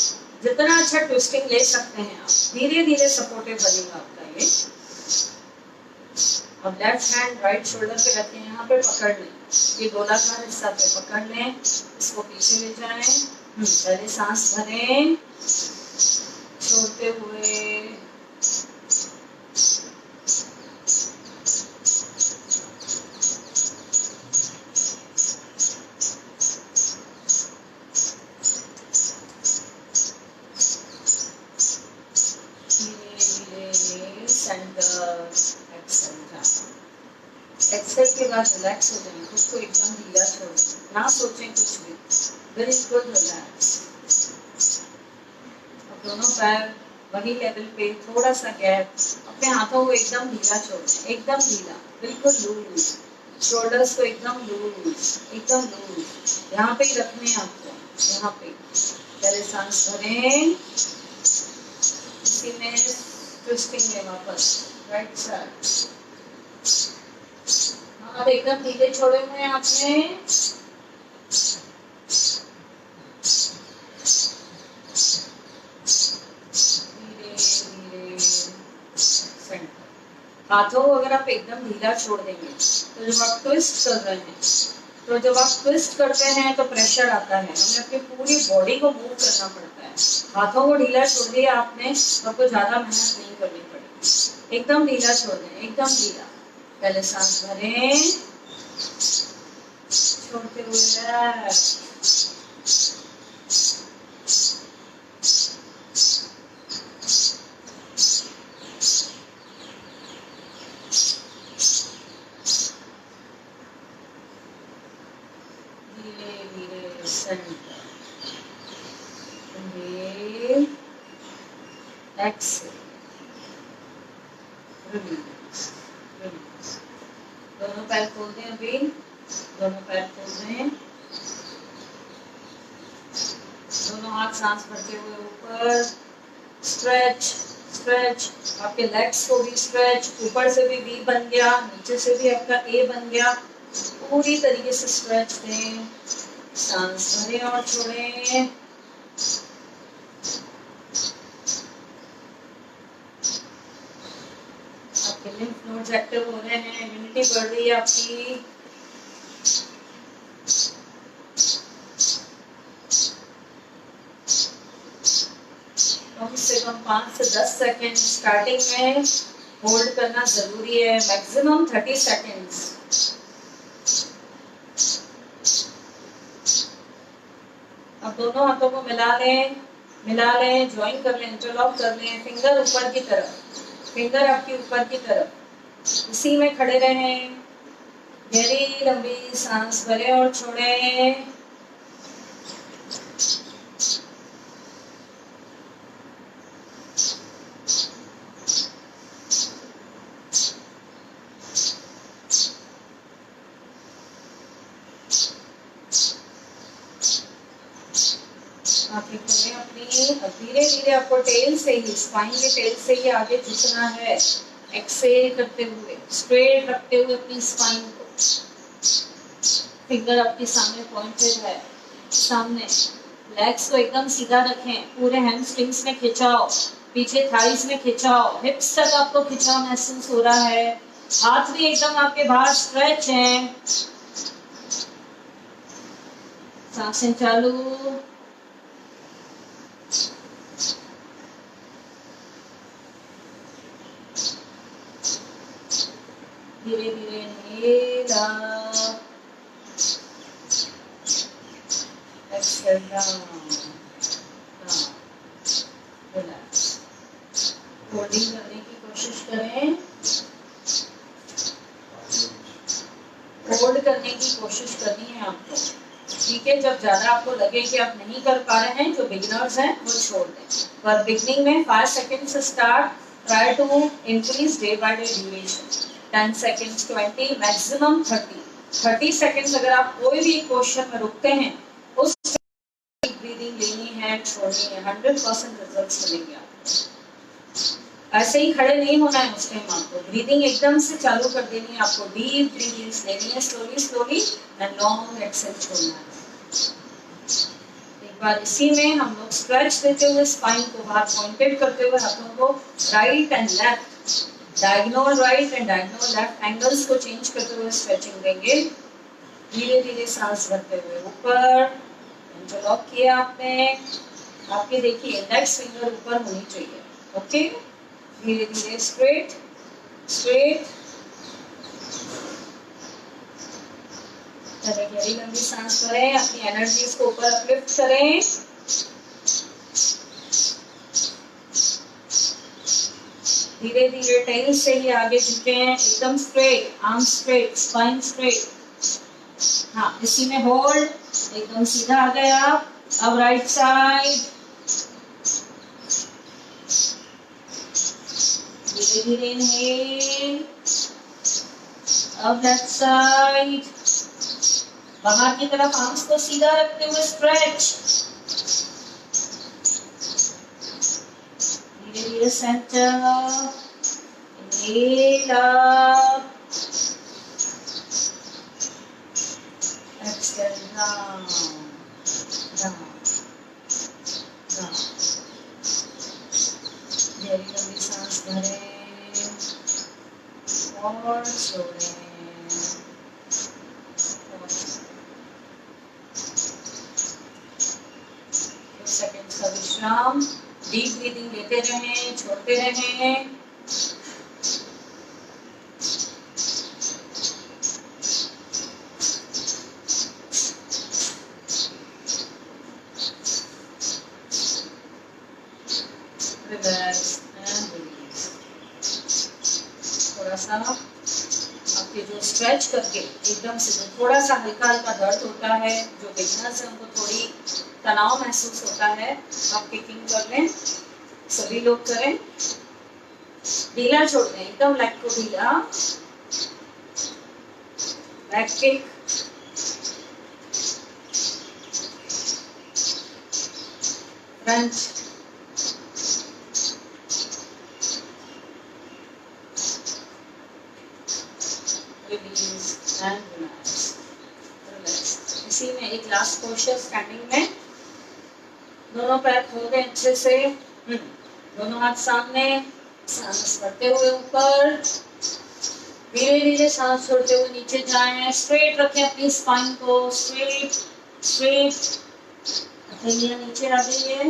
Speaker 1: जितना अच्छा ट्विस्टिंग ले सकते हैं आप, धीरे धीरे सपोर्टिव बनेगा आपका ये। अब लेफ्ट हैंड राइट शोल्डर पे रखें, यहाँ पे पकड़ लें, ये गोलाकार हिस्सा पे पकड़ लें, इसको पीछे ले जाएं, पहले सांस भरें, छोड़ते हुए एक्सेल के बाद रिलैक्स हो जाएं, खुद को एकदम ढीला छोड़ दें, ना सोचें कुछ भी, बिल्कुल रिलैक्स। अब दोनों पैर वही लेवल पे, थोड़ा सा गैप, अपने हाथों को एकदम ढीला छोड़ दें, एकदम ढीला, बिल्कुल लूज, शोल्डर्स को एकदम लूज, एकदम लूज, यहाँ पे ही रखने हैं आपको, यहाँ पे। पहले सांस भरें, इसी में ट्विस्टिंग में वापस राइट साइड। अब एकदम धीरे छोड़े हुए हैं आपने, धीरे धीरे सेंटर। हाथों को अगर आप एकदम ढीला छोड़ देंगे तो जब आप ट्विस्ट कर रहे हैं, तो जब आप ट्विस्ट करते हैं तो प्रेशर आता है, हमें अपनी पूरी बॉडी को मूव करना पड़ता है। हाथों को ढीला छोड़ दिया आपने तो आपको ज्यादा मेहनत नहीं करनी पड़ेगी। एकदम ढीला छोड़ दें, एकदम ढीला। पहले सांस भरें, छोड़ते हुए रिलैक्स। धीरे धीरे centre, inhale, exhale, release, release. दोनों पैर खोल दें अभी, दोनों पैर खोल दें। दोनों हाथ सांस भरते हुए ऊपर, स्ट्रेच स्ट्रेच। आपके लेग्स को भी स्ट्रेच, ऊपर से भी वी बन गया, नीचे से भी आपका ए बन गया। पूरी तरीके से स्ट्रेच दें, सांस भरें और छोड़ें। आपके लिम्फ नोड्स एक्टिव हो रहे हैं, इम्यूनिटी बढ़ रही है आपकी। कम से कम 5 से 10 सेकेंड स्टार्टिंग में होल्ड करना जरूरी है, मैक्सिमम 30 सेकेंड्स। अब दोनों हाथों को मिला लें, ज्वाइन कर लें, इंटरलॉक कर लें। फिंगर ऊपर की तरफ, फिंगर आपकी ऊपर की तरफ, इसी में खड़े रहें। गहरी लंबी सांस भरें और छोड़ें। आंखें खोलें अपनी। धीरे धीरे आपको टेल से ही, स्पाइन के टेल से ही आगे झुकना है। एक्सहेल करते हुए, स्ट्रेट रखते हुए अपनी स्पाइन को। फिंगर आपके सामने पॉइंटेड है, सामने। लेग्स को एकदम सीधा रखें, पूरे हैमस्ट्रिंग्स में खिंचाओ, पीछे थाइस में खिंचाओ, हिप्स तक आपको खिंचाव महसूस हो रहा है। हाथ भी एकदम आपके बाहर स्ट्रेच हैं। सांसें चालू। धीरे धीरे inhale up, exhale down, relax. Holding करने की कोशिश करें, होल्ड करने की कोशिश करनी है आपको। ठीक है, जब ज्यादा आपको लगे कि आप नहीं कर पा रहे हैं, जो बिगिनर्स हैं वो छोड़ दें। पर बिगनिंग में 5 सेकेंड से start, try to increase day by day duration. 10 seconds, 20, maximum 30 seconds. अगर आप कोई भी क्वेश्चन में रुकते हैं, उस ब्रीदिंग लेनी है, छोड़नी है, 100% रिजल्ट्स मिलेंगे आपको। ऐसे ही खड़े नहीं होना है उस टाइम आपको, ब्रीदिंग एकदम से चालू कर देनी है आपको। डीप ब्रीदिंग्स लेनी है, slowly slowly, and long exhale छोड़ना है। एक बार इसी में हम लोग स्ट्रेच देते हुए, स्पाइन को बाहर पॉइंटेड करते हुए, हाथों को right and left, diagonal right and diagonal left angles को चेंज करते हुए स्ट्रेचिंग देंगे। धीरे धीरे सांस भरते हुए ऊपर, इंटरलॉक किया आपने। आपके देखिए इंडेक्स फिंगर ऊपर होनी चाहिए। ओके, धीरे धीरे स्ट्रेट स्ट्रेट। गहरी लंबी सांस भरें, अपनी एनर्जीज को ऊपर अपलिफ्ट करें। धीरे धीरे टेल से ही आगे झुके, एकदम straight, arm straight, spine straight. हाँ, इसी में होल्ड, एकदम सीधा आ गए आप। अब राइट साइड, धीरे धीरे इनहेल। अब लेफ्ट साइड, बाहर की तरफ आर्म्स को सीधा रखते हुए स्ट्रेच। धीरे धीरे centre, inhale up, exhale down, down, down. गहरी लंबी सांस भरें और छोड़ें। सेकंड का विश्राम। डीप ब्रीदिंग लेते रहें, छोड़ते रहें। Relax and release. थोड़ा सा आपके जो स्ट्रेच करके एकदम से जो थोड़ा सा हल्का हल्का दर्द होता है, जो बिगनर्स है उनको थोड़ी तनाव महसूस होता है, आप किकिंग कर लें, सभी लोग करें। ढीला छोड़ दें, एकदम लेग को ढीला, back kick, front, release and relax. इसी में एक लास्ट पोस्चर स्टैंडिंग में, दोनों पैर खोल दें अच्छे से, दोनों हाथ सामने, सांस भरते हुए ऊपर, धीरे धीरे सांस छोड़ते हुए नीचे जाएं, स्ट्रेट रखें अपनी स्पाइन को, स्ट्रेट स्ट्रेट, हथेलियां नीचे आ गई है,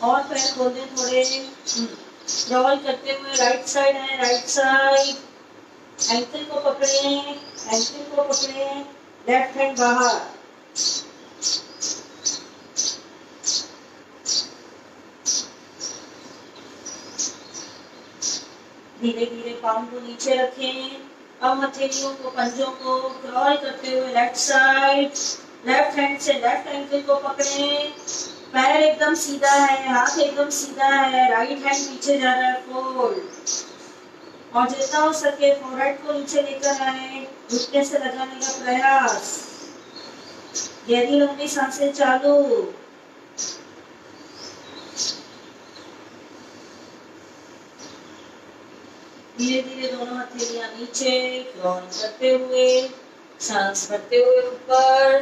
Speaker 1: और पैर खोल दें थोड़े, क्रॉल करते हुए राइट साइड है, राइट साइड, एंकल को पकड़े, एंकल को पकड़े, लेफ्ट हैंड बाहर, धीरे धीरे पाँव को नीचे रखें, अब हथेलियों को, पंजों को क्रॉल करते हुए लेफ्ट साइड, लेफ्ट हैंड से लेफ्ट एंकल को पकड़ें, पैर एकदम सीधा है, हाथ एकदम सीधा है, राइट हैंड पीछे जा रहा है, फोल्ड, और जितना हो सके फोरहेड को नीचे लेकर आए, घुटने से लगाने का प्रयास, गहरी लंबी सांसें चालू, धीरे धीरे दोनों हथेलियां नीचे, क्रॉल करते हुए, सांस भरते हुए ऊपर,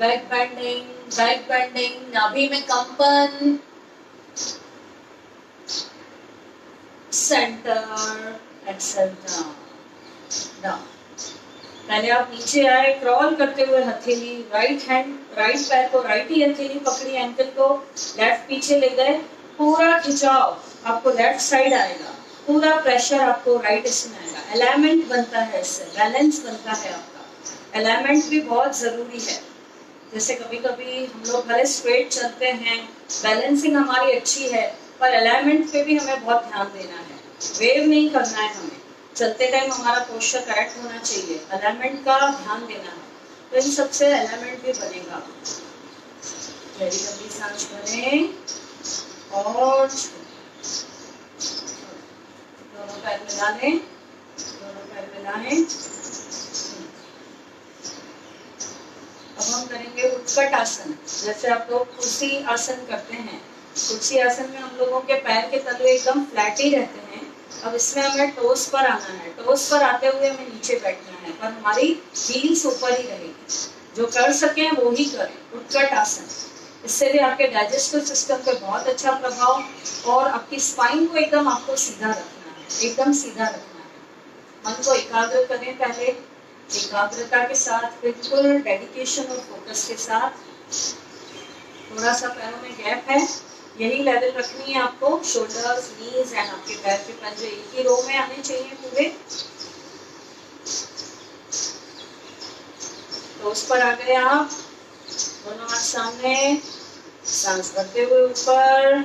Speaker 1: बैक बेंडिंग, नाभि में कंपन, सेंटर, एक्सेल डाउन, डाउन। पहले आप नीचे आए, क्रॉल करते हुए हथेली, राइट हैंड, राइट पैर को राइट ही हथेली पकड़ी, एंकल को लेफ्ट पीछे ले गए, पूरा खिंचाव आपको लेफ्ट साइड आएगा, पूरा प्रेशर आपको राइट इसमें आएगा, अलाइनमेंट बनता है, इससे बैलेंस बनता है आपका। अलाइनमेंट भी बहुत जरूरी है। जैसे कभी कभी हम लोग भले स्ट्रेट चलते हैं, बैलेंसिंग हमारी अच्छी है, पर अलाइनमेंट पे भी हमें बहुत ध्यान देना है, वेव नहीं करना है, हमें चलते टाइम हमारा पोस्चर करेक्ट होना चाहिए, अलाइनमेंट का ध्यान देना है, तो इन सबसे अलाइनमेंट भी बनेगा। गहरी लंबी सांस भरें और दोनों पैर मिला लें, दोनों पैर मिला लें। अब हम करेंगे उत्कट आसन। जैसे आप लोग कुर्सी आसन करते हैं, कुर्सी आसन में हम लोगों के पैर के तलवे एकदम फ्लैट ही रहते हैं। अब इसमें हमें टोस पर आना है, टोस पर आते हुए हमें नीचे बैठना है, पर हमारी हील्स ऊपर ही रहेगी। जो कर सकें वो ही करें उत्कट आसन। इससे भी आपके डाइजेस्टिव सिस्टम पे बहुत अच्छा प्रभाव, और आपकी स्पाइन को एकदम आपको सीधा रखना है, एकदम सीधा रखना है। मन को एकाग्र करें, पहले एकाग्रता के साथ, बिल्कुल डेडिकेशन और फोकस के साथ। थोड़ा सा पैरों में गैप है, यही लेवल रखनी है आपको, शोल्डर्स, नीज एंड आपके पैर के पंजे एक ही रो में आने चाहिए पूरे। तो उस पर आ गए आप, दोनों हाथ सामने, सांस भरते हुए ऊपर,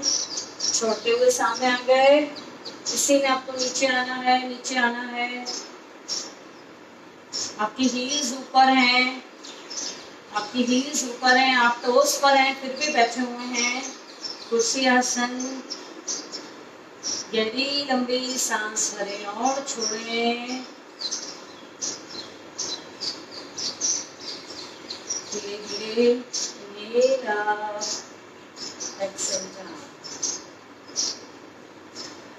Speaker 1: छोड़ते हुए सामने आ गए। इसी में आपको नीचे आना है, नीचे आना है। आपकी हील्स ऊपर हैं, आपकी हील्स ऊपर हैं, आप टोस पर हैं, फिर भी बैठे हुए हैं। कुर्सी आसन। गहरी लंबी सांस भरें और छोड़ें। धीरे धीरे एक्सेल डाउन।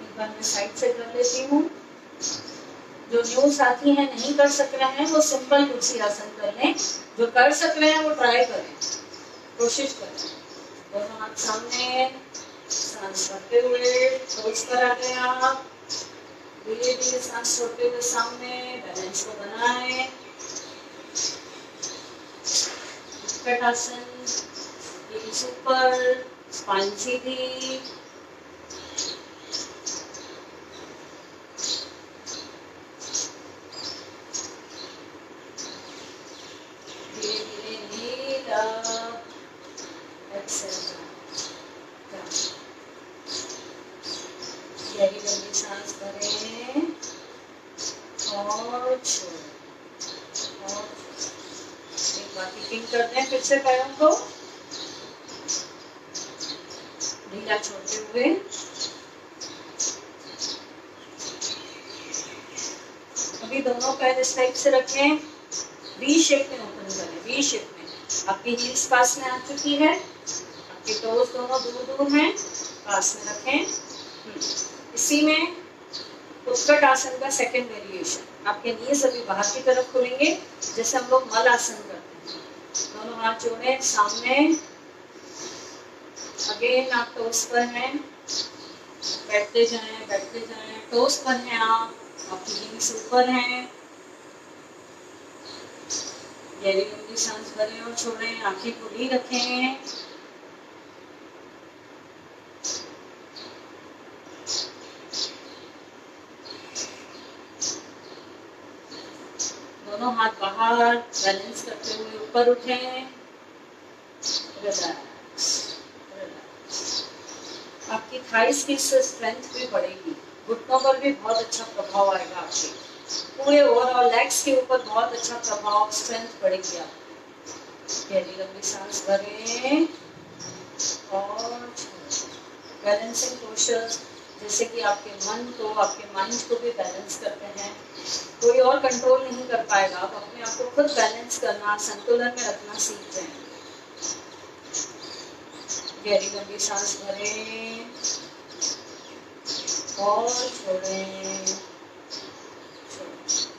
Speaker 1: एक बार मैं साइड से कर लेती हूँ। जो न्यू साथी हैं नहीं कर सक रहे हैं वो सिंपल कुर्सी आसन कर लें, जो कर सक रहे हैं वो ट्राई करें, कोशिश करें। दोनों हाथ सामने, सांस भरते हुए टोस पर आ गए आप। धीरे धीरे सांस छोड़ते हुए सामने, बैलेंस को बनाएं। उत्कट आसन, हील्स ऊपर, स्पाइन सीधी। धीरे धीरे नील अप, एक्सेल डाउन। बंद कर दें फिर से पैरों को ढीला छोड़ते हुए। अभी दोनों पैर इस टाइप से रखें, वी शेप में ओपन करें, वी शेप में। आपकी हील्स पास में आ चुकी है, आपके टोज दोनों दूर दूर हैं, पास में रखें। इसी में उत्कट आसन का सेकंड वेरिएशन, आपके नीज अभी बाहर की तरफ खुलेंगे जैसे हम लोग मल आसन करते हैं। दोनों हाथ जोड़े सामने, अगेन आप टोस पर हैं, बैठते जाएं, टोस पर हैं आप, आपकी हील्स ऊपर हैं। गहरी लंबी सांस भरें और छोड़ें, आंखें खुली रखें। दोनों हाथ बाहर बैलेंस करते हुए ऊपर उठें। Relax, relax. आपकी थाइस की स्ट्रेंथ भी बढ़ेगी, घुटनों पर भी बहुत अच्छा प्रभाव आएगा, आपके पूरे ओवरऑल लेग्स के ऊपर बहुत अच्छा प्रभाव, स्ट्रेंथ बढ़ेगी आपकी। गहरी लंबी सांस भरें और बैलेंसिंग पोस्चर्स, जैसे कि आपके मन को, आपके माइंड को भी बैलेंस करते हैं। कोई और कंट्रोल नहीं कर पाएगा, आप अपने आप को खुद बैलेंस करना, संतुलन में रखना सीख जाएं। गहरी लंबी सांस भरें और छोड़ें।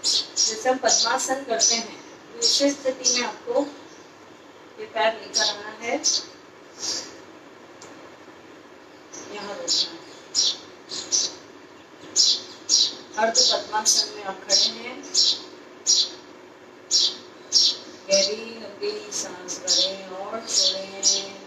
Speaker 1: जैसे हम पद्मासन करते हैं, इसी स्थिति में आपको ये पैर लेकर आना है, यहाँ रोकना है। अर्ध पद्मासन में आप खड़े हैं। गहरी लंबी सांस भरें और छोड़ें।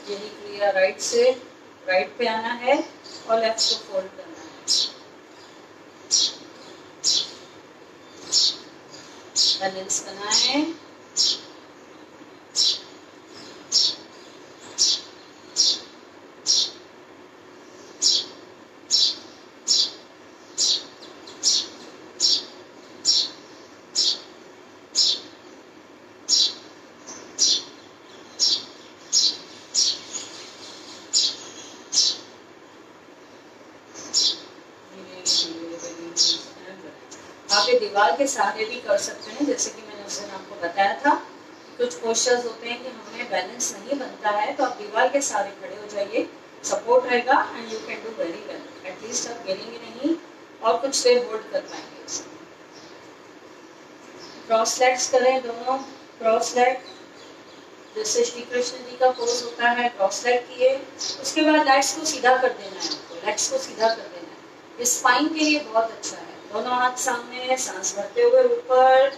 Speaker 1: यही क्रिया राइट से राइट पे आना है और लेफ्ट को फोल्ड करना है। बैलेंस बनाएं। आप ये दीवार के सहारे भी कर सकते हैं, जैसे कि मैंने उस दिन आपको बताया था। कुछ पोस्चर्स होते हैं कि हमें बैलेंस नहीं बनता है, तो आप दीवार के सहारे खड़े हो जाइए, सपोर्ट रहेगा and you can do very well. At least आप गिरेंगे नहीं और कुछ देर होल्ड कर पाएंगे। क्रॉस लेग्स करें, दोनों क्रॉस लेग, जैसे श्री कृष्ण जी का पोज होता है, क्रॉस लेग किए। उसके बाद लेग्स को सीधा कर देना है आपको, लेग्स को सीधा कर देना है। ये स्पाइन के लिए बहुत अच्छा है। दोनों हाथ सामने, सांस भरते हुए ऊपर।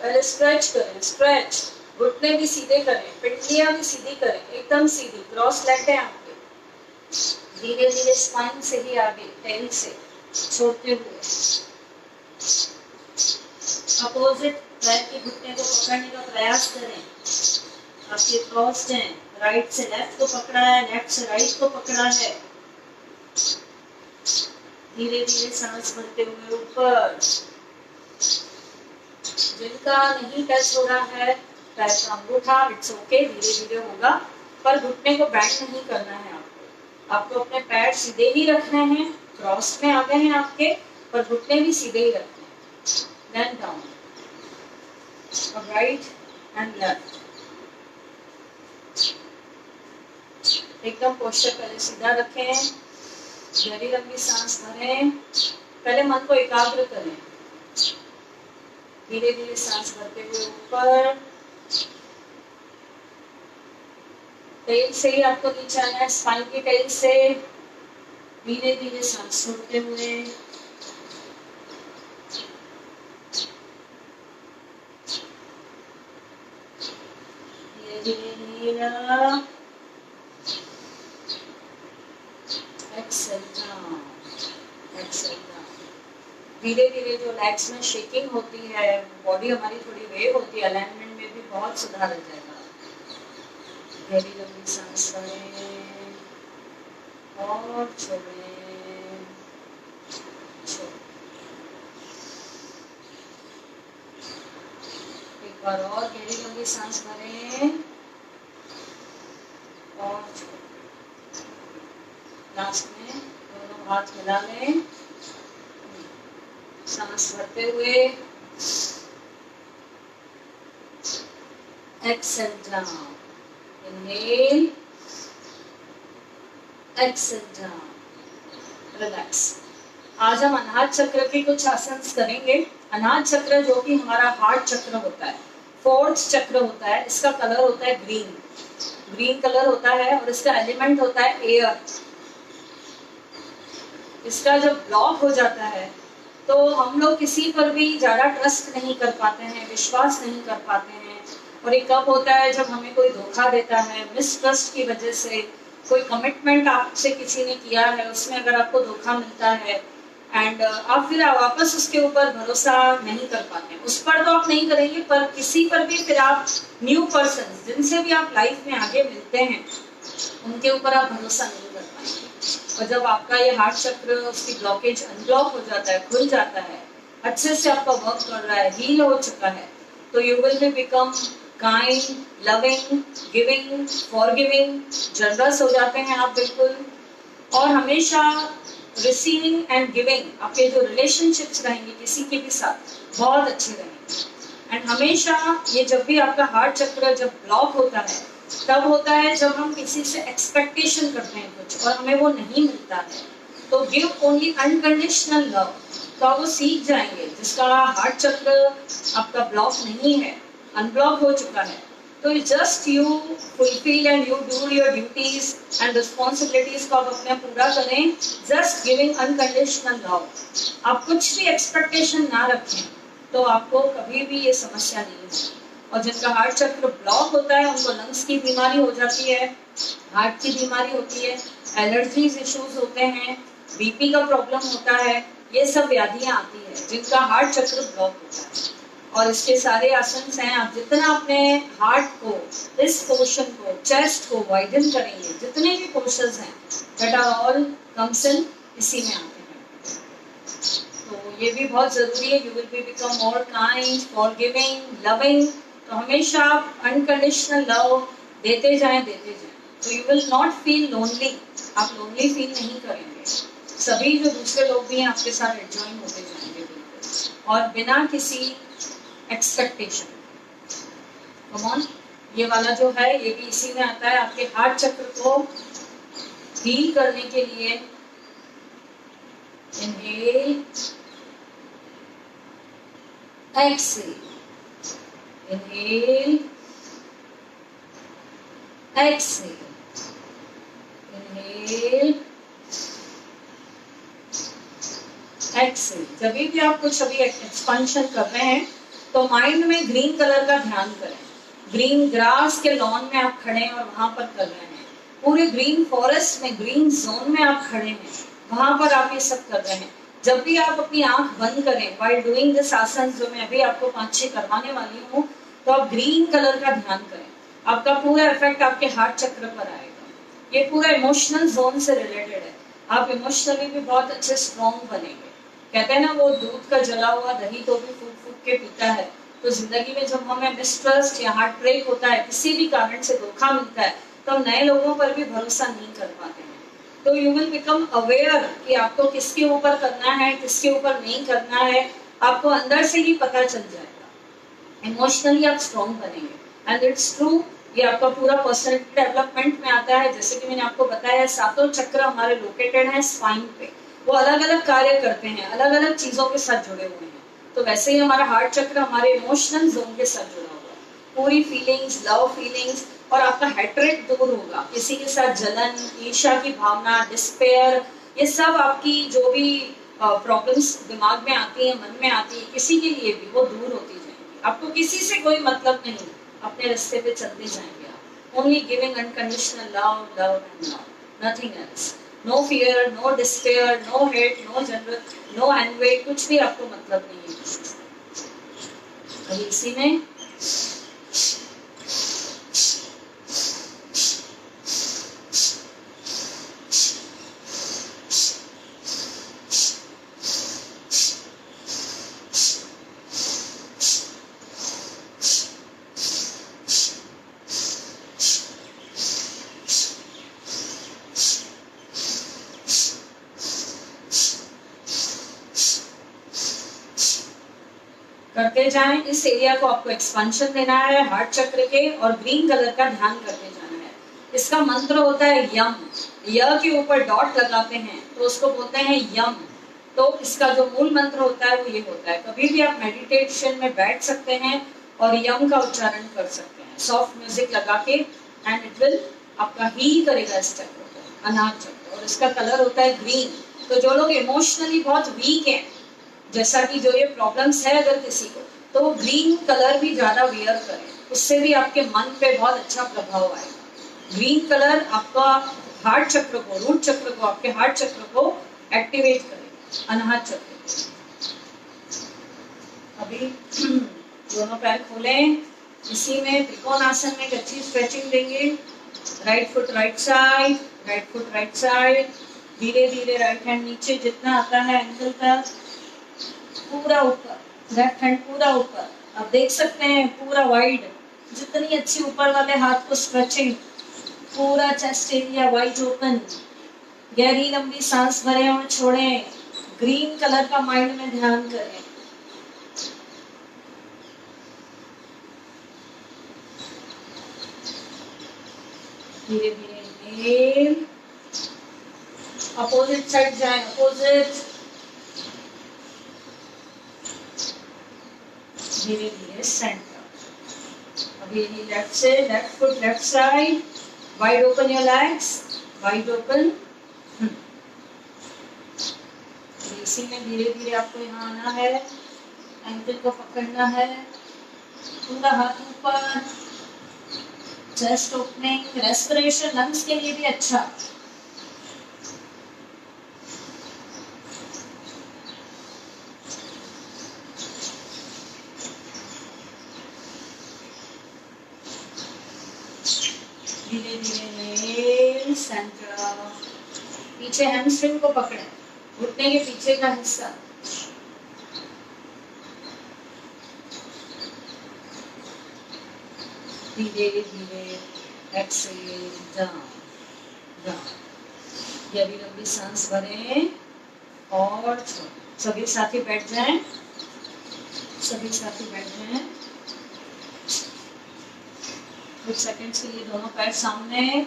Speaker 1: पहले स्ट्रेच करें, स्ट्रेच, घुटने भी सीधे करें, पिंडलियां भी सीधी करें, एकदम सीधी। क्रॉस लेग है आपके, धीरे धीरे स्पाइन से ही आगे, टेल से छोड़ते हुए अपोजिट पैर के घुटने को पकड़ने का प्रयास करें। आपके क्रॉस हैं, राइट से लेफ्ट को पकड़ा है, लेफ्ट से राइट को पकड़ा है। धीरे धीरे सांस भरते हुए ऊपर। जिनका नहीं टच हो रहा है पैर का अंगूठा, इट्स ओके, धीरे धीरे होगा, पर घुटने को बेंड नहीं करना है आपको। आपको अपने पैर सीधे ही रखने हैं, क्रॉस में आ गए हैं आपके, पर घुटने भी सीधे ही रखने हैं। Then down, right and left. एकदम पोस्चर पहले सीधा रखें। गहरी लंबी सांस भरें। पहले मन को एकाग्र करें। धीरे धीरे सांस भरते हुए ऊपर। टेल से ही आपको नीचे आना है, स्पाइन की टेल से। धीरे धीरे सांस छोड़ते हुए। धीरे धीरे नीला। धीरे धीरे जो लेग्स में शेकिंग होती है, बॉडी हमारी थोड़ी वेव होती है, अलाइनमेंट में भी बहुत सुधार हो जाएगा। गहरी लंबी सांस लें और छोड़ें। एक बार और गहरी लंबी सांस भरें और छोड़ें। लास्ट में दोनों हाथ मिला लें, सांस भरते हुए Excel down, inhale, exhale down, relax. आज हम अनाहत चक्र के कुछ आसन करेंगे। अनाहत चक्र जो कि हमारा हार्ट चक्र होता है, फोर्थ चक्र होता है, इसका कलर होता है ग्रीन, ग्रीन कलर होता है और इसका एलिमेंट होता है एयर। इसका जब ब्लॉक हो जाता है तो हम लोग किसी पर भी ज्यादा ट्रस्ट नहीं कर पाते हैं, विश्वास नहीं कर पाते हैं। और ये कब होता है? जब हमें कोई धोखा देता है, मिसट्रस्ट की वजह से, कोई कमिटमेंट आपसे किसी ने किया है, उसमें अगर आपको धोखा मिलता है एंड आप फिर वापस उसके ऊपर भरोसा नहीं कर पाते। उस पर तो आप नहीं करेंगे, पर किसी पर भी फिर आप न्यू पर्सन जिनसे भी आप लाइफ में आगे मिलते हैं उनके ऊपर आप भरोसा नहीं कर पाएंगे। और जब आपका ये हार्ट चक्र उसकी ब्लॉकेज अनब्लॉक हो जाता है, खुल जाता है, अच्छे से आपका वर्क कर रहा है, हील हो चुका है, तो you will be become kind, loving, giving, forgiving, generous हो जाते हैं आप बिल्कुल। और हमेशा रिसीविंग एंड गिविंग, आपके जो रिलेशनशिप्स रहेंगे किसी के भी साथ बहुत अच्छे रहेंगे। एंड हमेशा ये जब भी आपका हार्ट चक्र जब ब्लॉक होता है तब होता है जब हम किसी से एक्सपेक्टेशन करते हैं कुछ और हमें वो नहीं मिलता है। तो गिव ओनली अनकंडीशनल लव, तो आप वो सीख जाएंगे। जिसका हार्ट चक्र आपका ब्लॉक नहीं है, अनब्लॉक हो चुका है, तो just you fulfil and you do your duties and responsibilities को आप अपने पूरा करें, जस्ट गिविंग अनकंडीशनल लव। आप कुछ भी एक्सपेक्टेशन ना रखें तो आपको कभी भी ये समस्या नहीं होगी। और जिनका हार्ट चक्र ब्लॉक होता है उनको लंग्स की बीमारी हो जाती है, हार्ट की बीमारी होती है, एलर्जीज इश्यूज होते हैं, बीपी का प्रॉब्लम होता है, ये सब व्याधियां आती है जिनका हार्ट चक्र ब्लॉक होता है। और इसके सारे आसन हैं, आप जितना अपने हार्ट को, इस पोर्शन को, चेस्ट को वाइडन करेंगे, जितने भी पोर्शंस हैं that are all comes in, इसी में आते हैं। तो ये भी बहुत जरूरी है। You will be become more kind, forgiving, loving. तो हमेशा आप अनकंडीशनल लव देते जाएं, देते जाएं, तो you will not feel lonely, आप लोनली फील नहीं करेंगे। सभी जो दूसरे लोग भी हैं आपके साथ एंजॉय होते जाएंगे बिल्कुल, और बिना किसी एक्सपेक्टेशन। कम ऑन, ये वाला जो है ये भी इसी में आता है। आपके हार्ट चक्र को हील करने के लिए inhale, exhale, inhale, exhale, inhale, exhale. जब भी आप कुछ अभी एक्सपेंशन कर रहे हैं तो माइंड में ग्रीन कलर का ध्यान करें। ग्रीन ग्रास के लॉन में आप खड़े हैं और वहां पर कर रहे हैं, पूरे ग्रीन फॉरेस्ट में, ग्रीन जोन में आप खड़े हैं, वहां पर आप ये सब कर रहे हैं। जब भी आप अपनी आंख बंद करें व्हाइल डूइंग दिस आसन, जो मैं अभी आपको 5-6 करवाने वाली हूँ, तो आप ग्रीन कलर का ध्यान करें। आपका पूरा इफेक्ट आपके हार्ट चक्र पर आएगा। ये पूरा इमोशनल जोन से रिलेटेड है। आप इमोशनली भी बहुत अच्छे स्ट्रॉन्ग बनेंगे। कहते हैं ना, वो दूध का जला हुआ दही तो भी फूक फूक के पीता है। तो जिंदगी में जब हमें मिसट्रस्ट या हार्ट ब्रेक होता है, किसी भी कारण से धोखा मिलता है, तो हम नए लोगों पर भी भरोसा नहीं कर पाते हैं। तो यू विल बिकम अवेयर कि आपको किसके ऊपर करना है, किसके ऊपर नहीं करना है, आपको अंदर से ही पता चल जाएगा। इमोशनली आप स्ट्रॉन्ग बनेंगे एंड इट्स ट्रू। ये आपका पूरा पर्सनैलिटी डेवलपमेंट में आता है। जैसे कि मैंने आपको बताया, 7 चक्र हमारे लोकेटेड हैं स्पाइन पे। वो अलग अलग कार्य करते हैं, अलग अलग चीजों के साथ जुड़े हुए हैं। तो वैसे ही हमारा हार्ट चक्र हमारे इमोशनल जोन के साथ जुड़ा हुआ है। पूरी फीलिंग्स, लव फीलिंग्स, और आपका हेट्रेट दूर होगा, किसी के साथ जलन, ईर्ष्या की भावना, डिस्पेयर, ये सब आपकी जो भी प्रॉब्लम्स दिमाग में आती है, मन में आती है, किसी के लिए भी वो दूर होती जाएंगी। आपको किसी से कोई मतलब नहीं, अपने रास्ते पे चलते जाएंगे आप। Only giving unconditional love, love and love, nothing else. No fear, no despair, no hate, no general, no envy, कुछ भी आपको मतलब नहीं है किसी से। अभी इसी में करते जाएं। इस एरिया को आपको एक्सपेंशन देना है हार्ट चक्र के, और ग्रीन कलर का ध्यान करते जाना है। इसका मंत्र होता है यम। य के ऊपर डॉट लगाते हैं तो उसको बोलते हैं यम। तो इसका जो मूल मंत्र होता है वो ये होता है। कभी भी आप मेडिटेशन में बैठ सकते हैं और यम का उच्चारण कर सकते हैं सॉफ्ट म्यूजिक लगा के, एंड इट विल आपका हील करेगा इस चक्र को, अनाहत चक्र। और इसका कलर होता है ग्रीन। तो जो लोग इमोशनली बहुत वीक हैं, जैसा कि जो ये प्रॉब्लम्स है अगर किसी को, तो वो ग्रीन कलर भी ज्यादा वियर करें, उससे भी आपके मन पे बहुत अच्छा प्रभाव आएगा। ग्रीन कलर आपका हार्ट चक्र को, रूट चक्र को, आपके हार्ट चक्र को एक्टिवेट करेगा, अनाहत चक्र को। अभी दोनों पैर खोलें, इसी में त्रिकोण आसन में एक अच्छी स्ट्रेचिंग देंगे। Right foot right side, right foot right side, धीरे धीरे राइट हैंड नीचे जितना आता है एंकल तक, पूरा ऊपर, लेफ्ट हैंड पूरा ऊपर। आप देख सकते हैं पूरा वाइड, जितनी अच्छी ऊपर वाले हाथ को स्ट्रेचिंग, पूरा चेस्ट एरिया वाइड ओपन। गहरी लंबी सांस भरें और छोड़ें। ग्रीन कलर का माइंड में ध्यान करें। धीरे धीरे इनहेल, अपोजिट साइड जाएं, अपोजिट। धीरे धीरे सेंटर। अभी लेफ्ट से, left foot left side, wide open your legs, wide open. इसी में धीरे धीरे आपको यहाँ आना है, एंकल को पकड़ना है, पूरा हाथ ऊपर, चेस्ट ओपनिंग, रेस्पिरेशन लंग्स के लिए भी अच्छा। धीरे धीरे सेंटर। पीछे हैमस्ट्रिंग को पकड़ें, घुटने के पीछे का हिस्सा। धीरे धीरे एक्सहेल डाउन डाउन। गहरी लंबी सांस भरें और छोड़ें। सभी साथी बैठ जाएं, सभी साथी बैठ जाएं। कुछ सेकंड्स के लिए दोनों पैर सामने,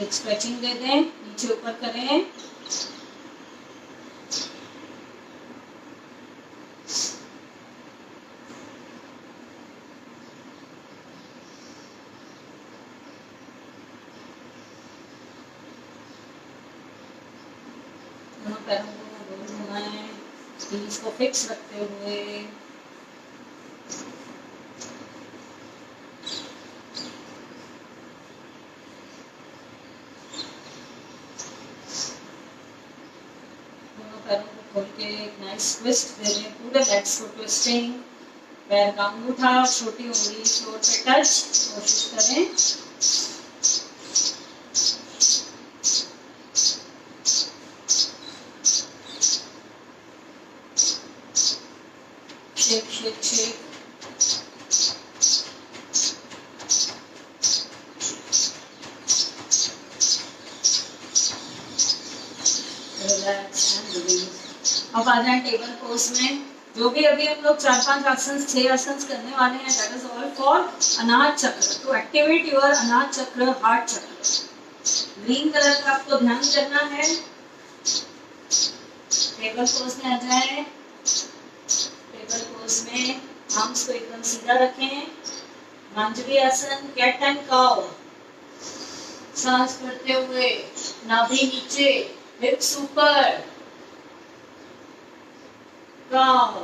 Speaker 1: एक स्ट्रेचिंग दे दें, नीचे ऊपर करें। दोनों पैरों को गोल घुमाएं, हील्स को फिक्स रखते हुए। पैरों को खोल के एक नाइस ट्विस्ट दे दें, पूरे लेग्स को ट्विस्टिंग। पैर का अंगूठा, छोटी उंगली फ्लोर पे टच, कोशिश करें। Shake shake shake. अब आ जाए टेबल पोज में। जो भी अभी हम लोग 4-5 आसन, 6 आसन करने वाले हैं, दैट इज ऑल फॉर अनाहत चक्र, टू एक्टिवेट योर अनाहत चक्र, हार्ट चक्र। ग्रीन कलर का आपको ध्यान करना है। टेबल पोज में आ जाए। टेबल पोज में आर्म्स को एकदम सीधा रखें। मांजरी आसन, कैट एंड काउ। सांस भरते हुए नाभि नीचे, हिप्स ऊपर, काउ,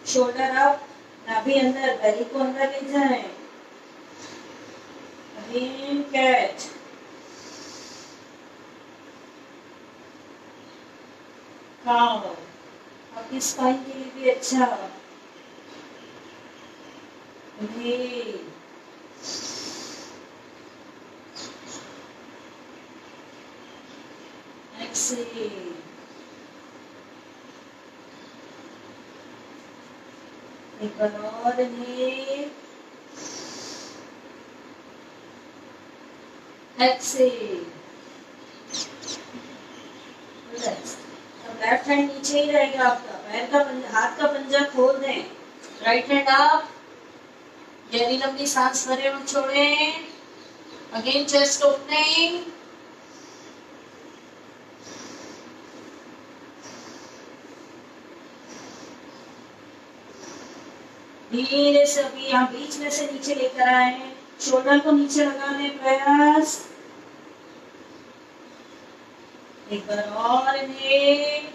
Speaker 1: शोल्डर अप, नाभि अंदर, बेली को अंदर ले जाएं। अगेन कैच, काउ, आपकी स्पाइन के लिए भी अच्छा। Again exhale. एक बार और इनहेल, एक्सेल, रिलैक्स। अब लेफ्ट हैंड नीचे ही रहेगा आपका, हाथ का पंजा खोल दें, राइट हैंड अप, गहरी लंबी सांस भरें और छोड़ें, अगेन चेस्ट ओपनिंग, धीरे से अभी यहाँ बीच में से नीचे लेकर आए, शोल्डर को नीचे लगाने प्रयास, एक बार और इन्हेल,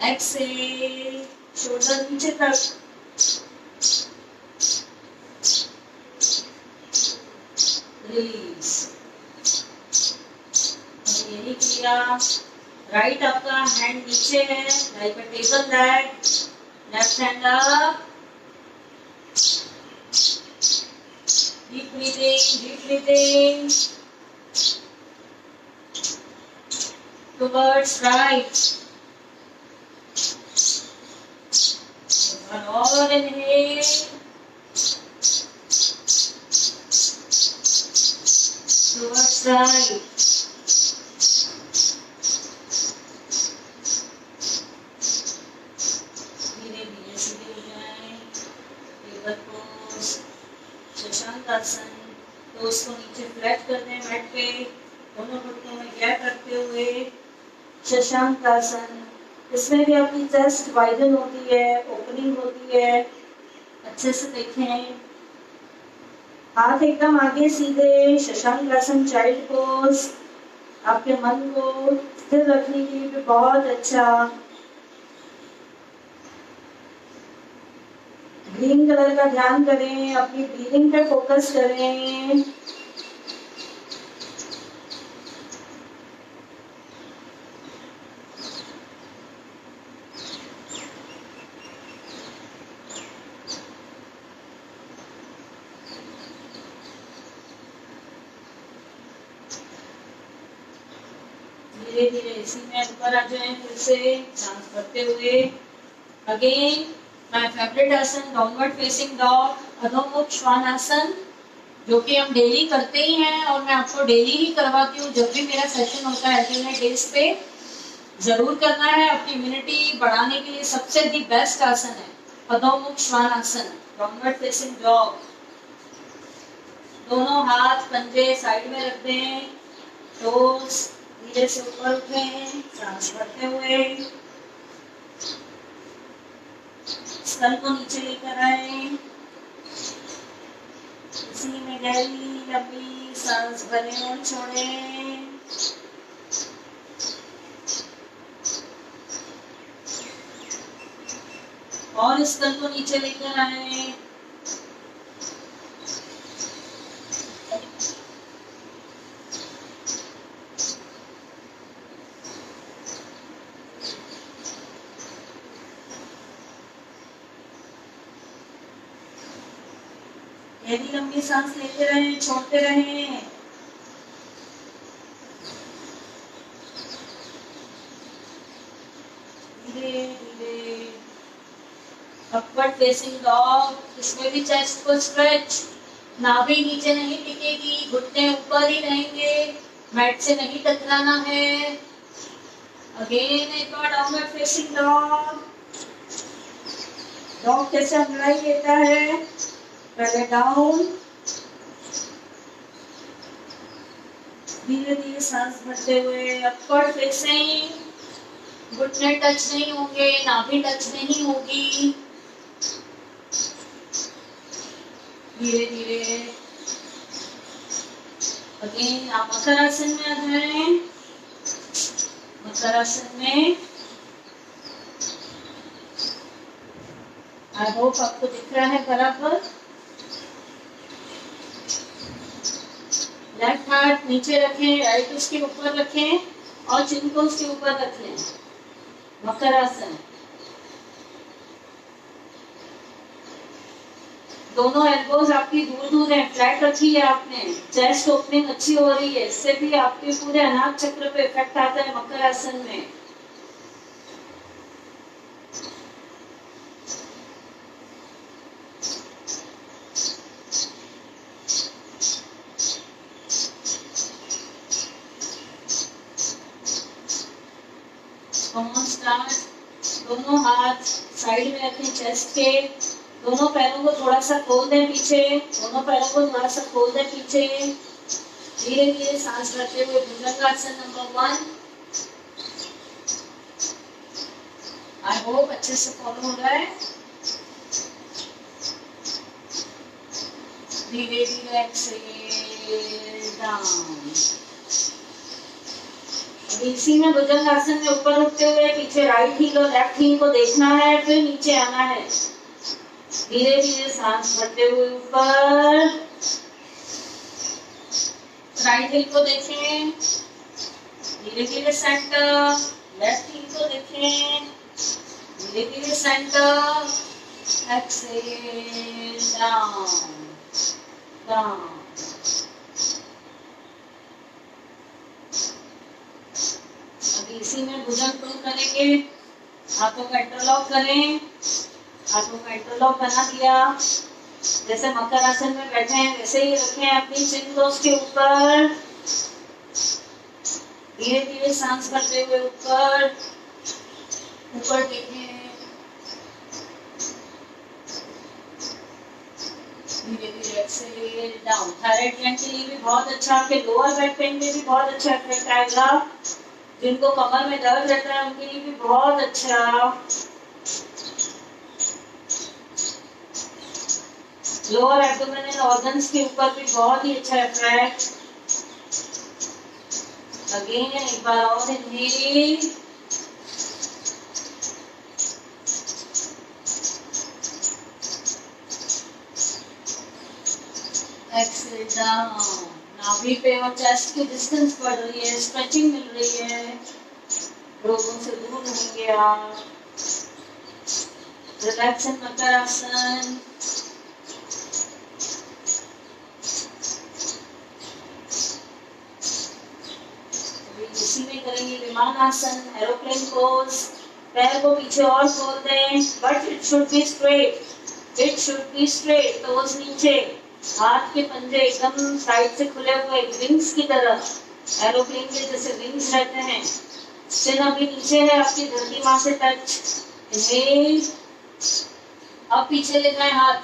Speaker 1: एक्सेल, शोल्डर नीचे तक, रिलीज। यही किया, राइट आपका हैंड नीचे है, like a table that, left hand up, deep breathing towards right, और इन्हेल, towards right, धीरे धीरे सीधे हो जाएं, टेबल पोज, शशांक आसन, टोस को नीचे फ्लैट कर दें मैट पे, दोनों घुटनों में गैप रखते हुए शशांक आसन। इसमें भी आपकी चेस्ट वाइडन होती है, ओपनिंग होती है, अच्छे से देखें, हाथ एकदम आगे सीधे, शशांक आसन चाइल्ड पोज, आपके मन को स्थिर रखने के लिए भी बहुत अच्छा। ग्रीन कलर का ध्यान करें, अपनी ब्रीदिंग पे फोकस करें, धीरे धीरे इसी में ऊपर आ जाएं, फिर से सांस भरते हुए, अगेन माय फेवरेट आसन डाउनवर्ड फेसिंग डॉग, अधोमुख श्वानासन, जो कि हम डेली करते ही हैं और मैं आपको डेली ही करवाती हूँ जब भी मेरा सेशन होता है अल्टरनेट डेज पे। जरूर करना है, अपनी इम्यूनिटी बढ़ाने के लिए सबसे दी बेस्ट आसन है अधोमुख श्वानासन, डाउनवर्ड फेसिंग डॉग। दोनों हाथ पंजे साइड में रख दें, टोस धीरे से ऊपर उठें, सांस भरते हुए, स्तन को नीचे लेकर आए, इसी में गहरी लंबी सांस भरें और छोड़ें, और स्तन को नीचे लेकर आए, गहरी लंबी सांस लेते रहें, छोड़ते रहें, धीरे धीरे अपवर्ड फेसिंग डॉग, इसमें भी चेस्ट को स्ट्रेच, नाभि नीचे नहीं टिकेगी, घुटने ऊपर ही रहेंगे, मैट से नहीं टकराना है। अगेन एक बार डाउनवर्ड फेसिंग डॉग, डॉग कैसे अंगड़ाई लेता है, पहले डाउन, धीरे धीरे सांस भरते हुए अपवर्ड फेसिंग, घुटने टच नहीं होंगे, नाभि टच नहीं होगी, धीरे धीरे। अगेन आप मकर आसन में आ जाएं, मकर आसन में आई होप आपको दिख रहा है बराबर। लेफ्ट हाथ नीचे रखें, राइट उसके ऊपर रखें और चिन को उसके ऊपर रख लें, मकर आसन। दोनों एल्बोज आपकी दूर दूर है, फ्लैट रखी है आपने, चेस्ट ओपनिंग अच्छी हो रही है, इससे भी आपके पूरे अनाहत चक्र पे इफेक्ट आता है मकर आसन में। Come on start. दोनों हाथ साइड में रखें चेस्ट के, दोनों पैरों को थोड़ा सा खोल दें पीछे, दोनों पैरों को थोड़ा सा खोल दें पीछे। धीरे धीरे सांस भरते हुए भुजंगासन नंबर 1। आई होप अच्छे से फॉलो हो रहा है। धीरे धीरे एक्सेल डाउन। इसी में भुजंगासन में ऊपर उठते हुए पीछे राइट हील और लेफ्ट हील को देखना है, फिर नीचे आना है। धीरे धीरे सांस भरते हुए ऊपर, राइट हील को देखें, धीरे धीरे सेंटर, लेफ्ट हील को देखें, धीरे धीरे सेंटर, एक्सेल डाउन डाउन। इसी में भुजंग पुल करेंगे, हाथों का इंटरलॉक करें, हाथों का इंटरलॉक बना दिया। जैसे मकर आसन में बैठे हैं वैसे ही रखें अपनी चिन को उसके ऊपर। धीरे धीरे सांस भरते हुए ऊपर ऊपर देखें, धीरे धीरे एक्सेल डाउन। थायराइड ग्लैंड के लिए भी बहुत अच्छा, आपके लोअर बैक पेन में भी बहुत अच्छा इफेक्ट आएगा। जिनको कमर में दर्द रहता है उनके लिए भी बहुत अच्छा। लोअर एब्डोमिनल ऑर्गन्स के ऊपर भी बहुत ही अच्छा इफेक्ट। अगेन एक बार और इनहेल, एक्सेल डाउन। नाभि पे और चेस्ट की डिस्टेंस बढ़ रही है, स्ट्रेचिंग मिल रही है, रोगों से दूर रहेंगे आप। रिलैक्स इन मकर आसन। इसी में करेंगे विमान आसन, एरोप्लेन पोज। पैर को पीछे और खोल दें, but it should be straight, it should be straight. Toes नीचे, हाथ के पंजे एकदम साइड से खुले हुए, विंग्स की तरह, एरोप्लेन के जैसे विंग्स रहते हैं। चिन अभी नीचे है, आपकी धरती मां से टच। इनहेल, अब पीछे ले जाए हाथ,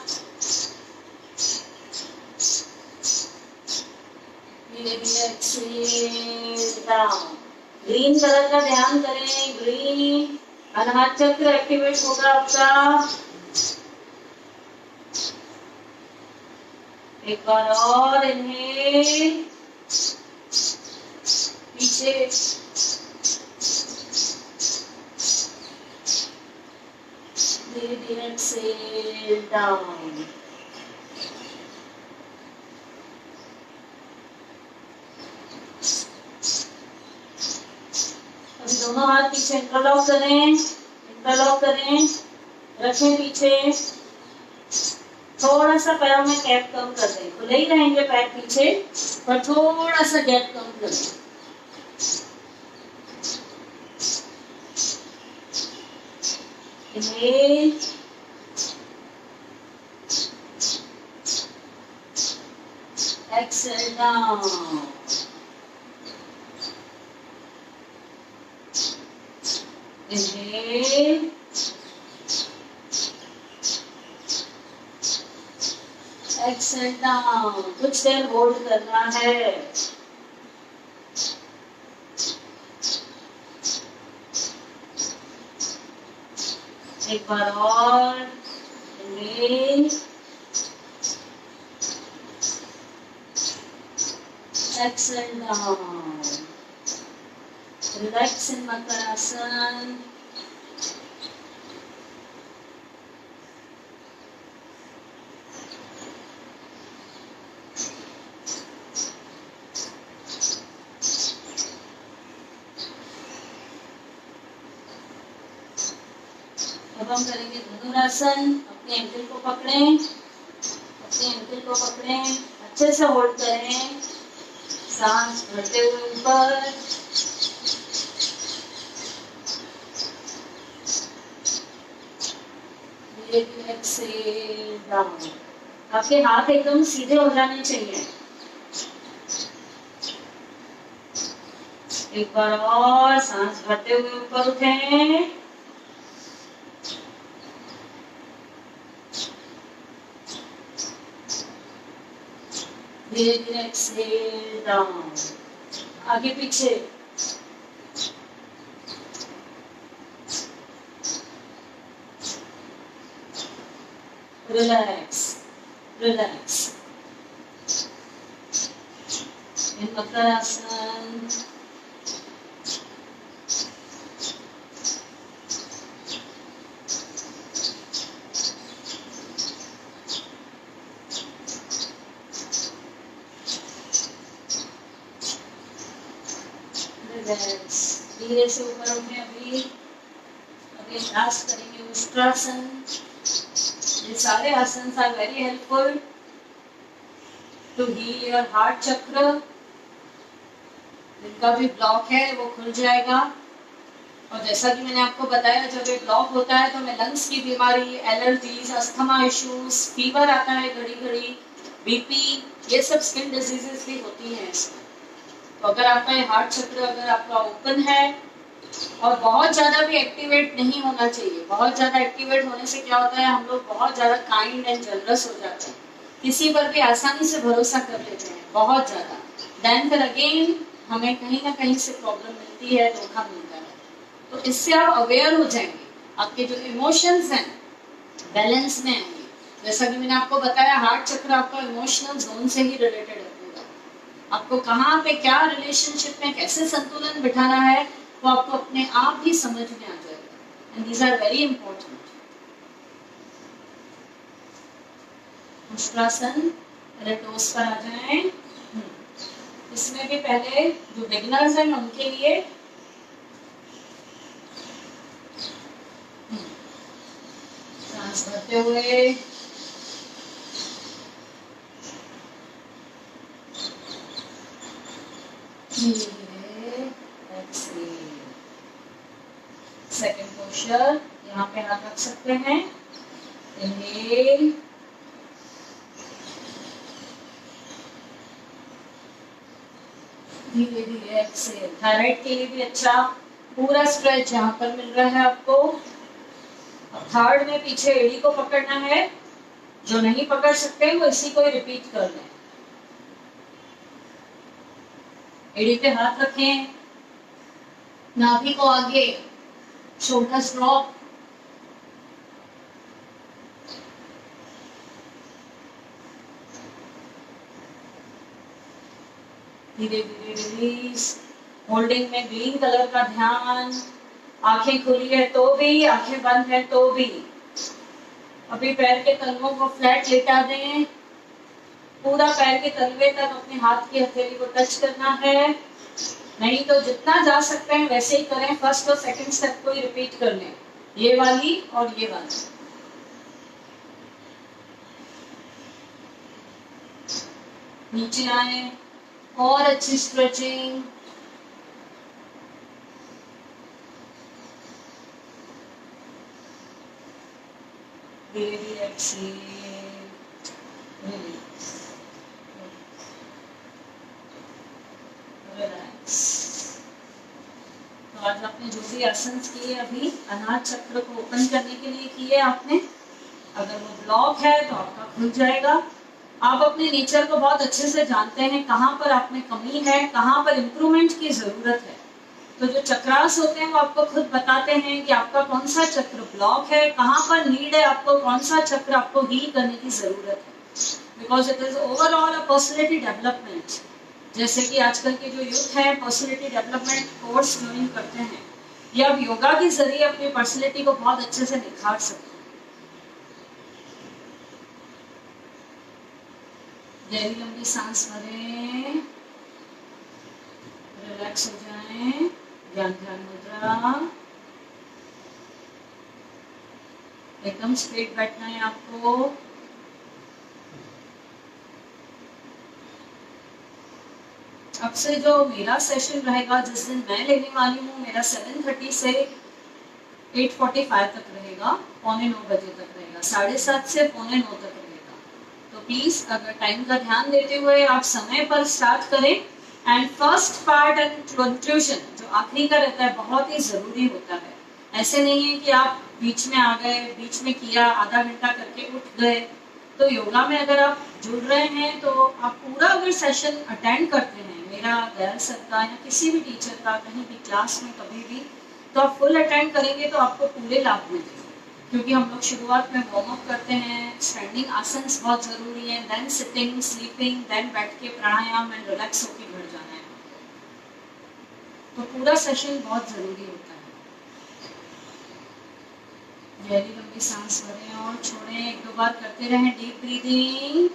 Speaker 1: धीरे धीरे एक्सेल डाउन। ग्रीन कलर का ध्यान करें, ग्रीन अनाहत चक्र एक्टिवेट होगा आपका। एक बार और इनहेल, पीछे, धीरे धीरे एक्सेल डाउन। अभी दोनों हाथ पीछे इंटरलॉक करें, इंटरलॉक करें, रखें पीछे। थोड़ा सा पैरों में गैप कम कर दें, खुले ही रहेंगे पैर पीछे, पर थोड़ा सा गैप कम करें। Inhale, exhale down. Inhale, exhale down. कुछ देर होल्ड करना है। एक बार और inhale, exhale down. Relax in makar asana. अब हम करेंगे धनुरासन। अपने एंकल को पकड़ें, अपने एंकल को पकड़ें, अच्छे से होल्ड करें। सांस भरते हुए ऊपर, धीरे धीरे एक्सेल डाउन। आपके हाथ एकदम सीधे हो जाने चाहिए। एक बार और सांस भरते हुए ऊपर उठें। धीरे धीरे एक्सहेल डाउन, आगे पीछे। Relax relax. मकरासन, धीरे से ऊपर उठे। अभी लास्ट करेंगे उष्ट्रासन। ये सारे आसन are very helpful to heal your heart chakra. जिनका भी ब्लॉक है वो खुल जाएगा। और जैसा कि मैंने आपको बताया, जब ये ब्लॉक होता है तो हमें लंग्स की बीमारी, एलर्जीज, अस्थमा इश्यूज, फीवर आता है घड़ी घड़ी, बीपी, ये सब स्किन डिजीजेस भी होती हैं इसमें। तो अगर आपका ये हार्ट चक्र अगर आपका ओपन है और बहुत ज्यादा भी एक्टिवेट नहीं होना चाहिए। बहुत ज्यादा एक्टिवेट होने से क्या होता है, हम लोग बहुत ज्यादा काइंड एंड जनरस हो जाते हैं, किसी पर भी आसानी से भरोसा कर लेते हैं बहुत ज्यादा। देन फिर अगेन हमें कहीं ना कहीं से प्रॉब्लम मिलती है, धोखा मिलता है। तो इससे आप अवेयर हो जाएंगे, आपके जो इमोशंस हैं बैलेंस में आएंगे। जैसा कि मैंने आपको बताया, हार्ट चक्र आपका इमोशनल जोन से ही रिलेटेड है पूरा। आपको कहाँ पे क्या रिलेशनशिप में कैसे संतुलन बिठाना है वो आपको अपने आप ही समझ में आ जाएगा। And these are very important. मुष्टासन, टोस पर आ जाएं। इसमें भी पहले जो बिगिनर्स हैं उनके लिए सांस भरते हुए सेकंड पोस्चर, यहाँ पे हाथ रख सकते हैं। इनहेल, धीरे धीरे एक्सहेल। थायराइड के लिए भी अच्छा पूरा स्ट्रेच यहाँ पर मिल रहा है आपको। अब थर्ड में पीछे एड़ी को पकड़ना है। जो नहीं पकड़ सकते वो इसी को रिपीट कर लें। एड़ी पे हाथ रखें, नाभि को आगे, शोल्डर्स ड्रॉप। धीरे धीरे रिलीज। होल्डिंग में ग्रीन कलर का ध्यान। आंखें खुली है तो भी, आंखें बंद है तो भी। अभी पैर के तलवों को फ्लैट लेटा दें। पूरा पैर के तलवे तक अपने हाथ की हथेली को टच करना है। नहीं तो जितना जा सकते हैं वैसे ही करें। फर्स्ट और सेकंड स्टेप को ही रिपीट कर लें, ये वाली और ये वाली। नीचे आए और अच्छी स्ट्रेचिंग। धीरे धीरे एक्सहेल, रिलीज, रिलैक्स। तो आज आपने जो भी आसन किए अभी अनाहत चक्र को ओपन करने के लिए किए आपने, अगर वो ब्लॉक है तो आपका खुल जाएगा। आप अपने नेचर को बहुत अच्छे से जानते हैं, कहाँ पर आप में कमी है, कहाँ पर इम्प्रूवमेंट की जरूरत है। तो जो चक्रास होते हैं वो आपको खुद बताते हैं कि आपका कौन सा चक्र ब्लॉक है, कहाँ पर नीड है, आपको कौन सा चक्र आपको हील करने की जरूरत है। Because it is overall a personality development. जैसे कि आजकल के जो यूथ है पर्सनैलिटी डेवलपमेंट कोर्स ज्वाइन करते हैं, या अब योगा के जरिए अपनी पर्सनैलिटी को बहुत अच्छे से निखार सकते हैं। गहरी लंबी सांस भरें, रिलैक्स हो जाएं। ध्यान ध्यान मुद्रा, एकदम स्ट्रेट बैठना है आपको। अब से जो मेरा सेशन रहेगा, जिस दिन मैं लेने वाली हूँ, मेरा 7:30 से 8:45 तक रहेगा, 8:45 बजे तक रहेगा, 7:30 से 8:45 तक रहेगा। तो प्लीज अगर टाइम का ध्यान देते हुए आप समय पर स्टार्ट करें and first part and conclusion जो आखिरी का रहता है बहुत ही जरूरी होता है। ऐसे नहीं है कि आप बीच में आ गए, बीच में किया, आधा घंटा करके उठ गए। तो योगा में अगर आप जुड़ रहे हैं तो आप पूरा अगर सेशन अटेंड करते हैं, मेरा दयाल सर का या किसी भी टीचर का कहीं भी क्लास में कभी भी, तो आप फुल अटेंड करेंगे तो आपको पूरे लाभ मिलेंगे। क्योंकि हम लोग शुरुआत में वार्म अप करते हैं, स्टैंडिंग आसन्स बहुत जरूरी है, देन सिटिंग, स्लीपिंग, देन बैठ के प्राणायाम एंड रिलैक्स होकर घर जाना है। तो पूरा सेशन बहुत जरूरी होता है। गहरी लंबी सांस भरें और छोड़ें, 1-2 बार करते रहें। Deep breathing,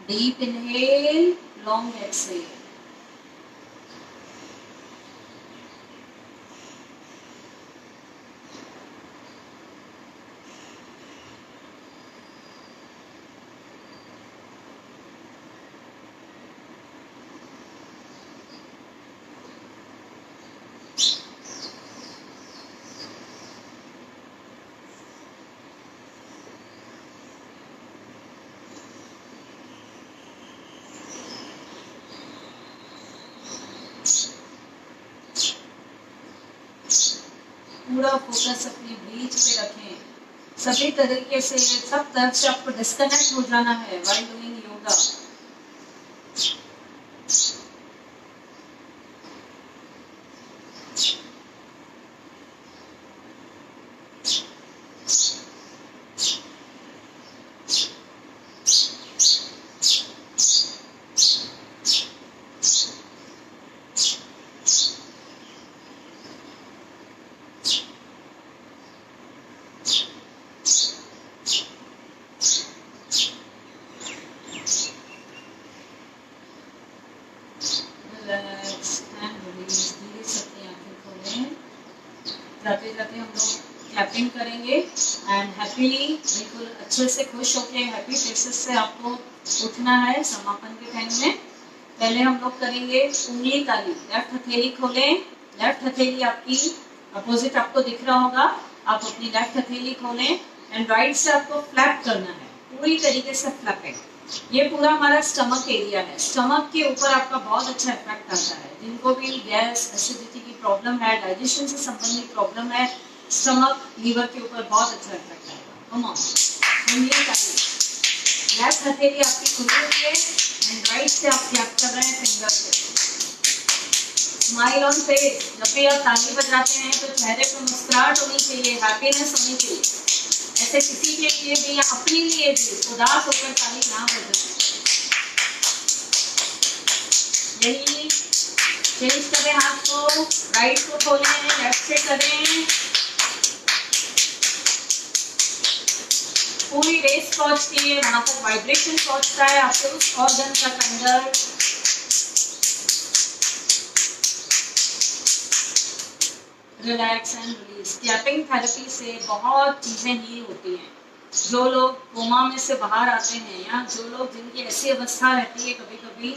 Speaker 1: deep inhale, long exhale. पूरा फोकस अपनी ब्रीथ पे रखें। सभी तरीके से, सब तरफ से आपको डिस्कनेक्ट हो जाना है व्हाइल डूइंग योगा। जाते जाते हम लोग क्लैपिंग करेंगे एंड हैप्पीली, बिल्कुल अच्छे से खुश होके हैप्पी फेसेस से आपको उठना है समापन के टाइम में। पहले हम लोग करेंगे उंगली ताली। लेफ्ट हथेली खोलें, लेफ्ट हथेली आपकी अपोजिट आपको दिख रहा होगा, आप अपनी लेफ्ट हथेली खोलें एंड राइट से आपको फ्लैप करना है, पूरी तरीके से फ्लैपिंग। ये पूरा हमारा स्टमक एरिया है। स्टमक के ऊपर आपका बहुत अच्छा इफेक्ट आता है। जिनको भी गैस, एसिडिटी की प्रॉब्लम है, डाइजेशन से संबंधित प्रॉब्लम है, स्टमक, लीवर के ऊपर बहुत अच्छा इफेक्ट आएगा। कम ऑन, लेफ्ट हथेली आपकी खुली हुई है एंड राइट से आप क्लैप कर रहे हैं फिंगर से। Smile on face. जब भी आप ताली बजाते हैं तो चेहरे पर मुस्कुराहट होनी चाहिए, हैप्पीनेस होनी चाहिए। ऐसे किसी के लिए भी या अपने लिए भी उदास होकर ताली ना बजाएं। यही चेंज करें, हाथ को राइट को खोलें, लेफ्ट से करें, पूरी रेस पहुंचती है, वहां तक वाइब्रेशन पहुंचता है आपके उस ऑर्गन तक अंदर। Relax and release. Clapping therapy से बहुत चीजें हील होती हैं। जो लोग कोमा में से बाहर आते हैं या जो लोग जिनकी ऐसी अवस्था रहती है कभी कभी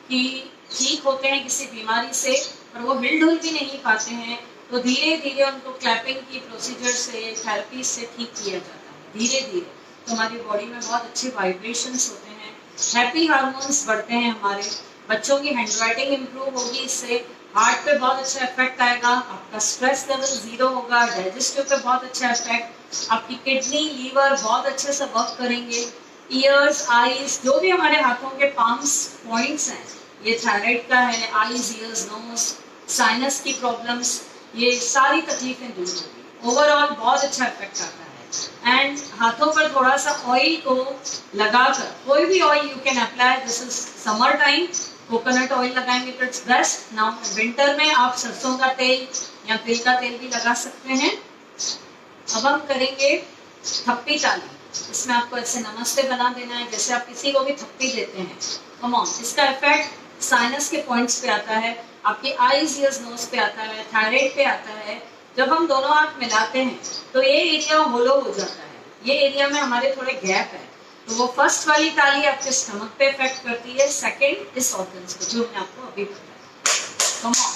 Speaker 1: कि ठीक होते हैं किसी बीमारी से पर वो हिल-डुल भी नहीं पाते हैं, तो धीरे धीरे उनको क्लैपिंग की प्रोसीजर से, थेरेपी से ठीक किया जाता है धीरे धीरे। तो हमारी बॉडी में बहुत अच्छे वाइब्रेशंस होते हैं, हैप्पी हार्मोन्स बढ़ते हैं हमारे। बच्चों की हैंडराइटिंग इंप्रूव होगी, इससे हार्ट पे बहुत अच्छा इफेक्ट आएगा, आपका स्ट्रेस लेवल 0 होगा, डाइजेस्टिव पे बहुत अच्छा इफेक्ट, आपकी किडनी, लीवर बहुत अच्छे से वर्क करेंगे। ईयर्स, आईज, जो भी हमारे हाथों के पाम्स पॉइंट्स हैं, ये थायराइड का है, आईज, ईयर्स, नोज, साइनस की प्रॉब्लम्स, ये सारी तकलीफें दूर होगी। ओवरऑल बहुत अच्छा इफेक्ट आता है। एंड हाथों पर थोड़ा सा ऑयल को लगाकर, कोई भी oil you can apply, this is summer time, coconut oil लगाएंगे तो इट्स बेस्ट। नाउ विंटर में आप सरसों का तेल या तिल का तेल भी लगा सकते हैं। अब हम करेंगे थप्पी ताली। इसमें आपको ऐसे नमस्ते बना देना है जैसे आप किसी को भी थप्पी देते हैं। कम ऑन, इसका इफेक्ट साइनस के पॉइंट्स पे आता है, आपके आईज, ईयर्स, नोज पे आता है, थायराइड पे आता है। जब हम दोनों हाथ मिलाते हैं तो ये एरिया होलो हो जाता है, ये एरिया में हमारे थोड़े गैप है। तो वो फर्स्ट वाली ताली आपके स्टमक पे इफेक्ट करती है, सेकंड इस ऑर्गन्स को, जो मैंने आपको अभी बताया। कम ऑन,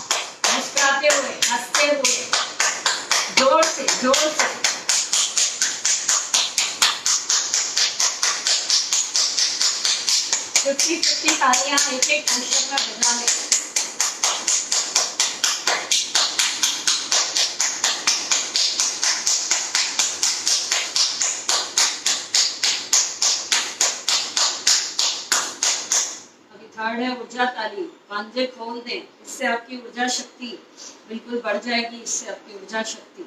Speaker 1: मुस्कुराते हुए, हंसते हुए, जोर से जोर से। 50-50 तालियां एक एक पोस्टर में बजा है। अभी थर्ड है ऊर्जा ताली। पंजे खोल दें, इससे आपकी ऊर्जा शक्ति बिल्कुल बढ़ जाएगी। इससे आपकी ऊर्जा शक्ति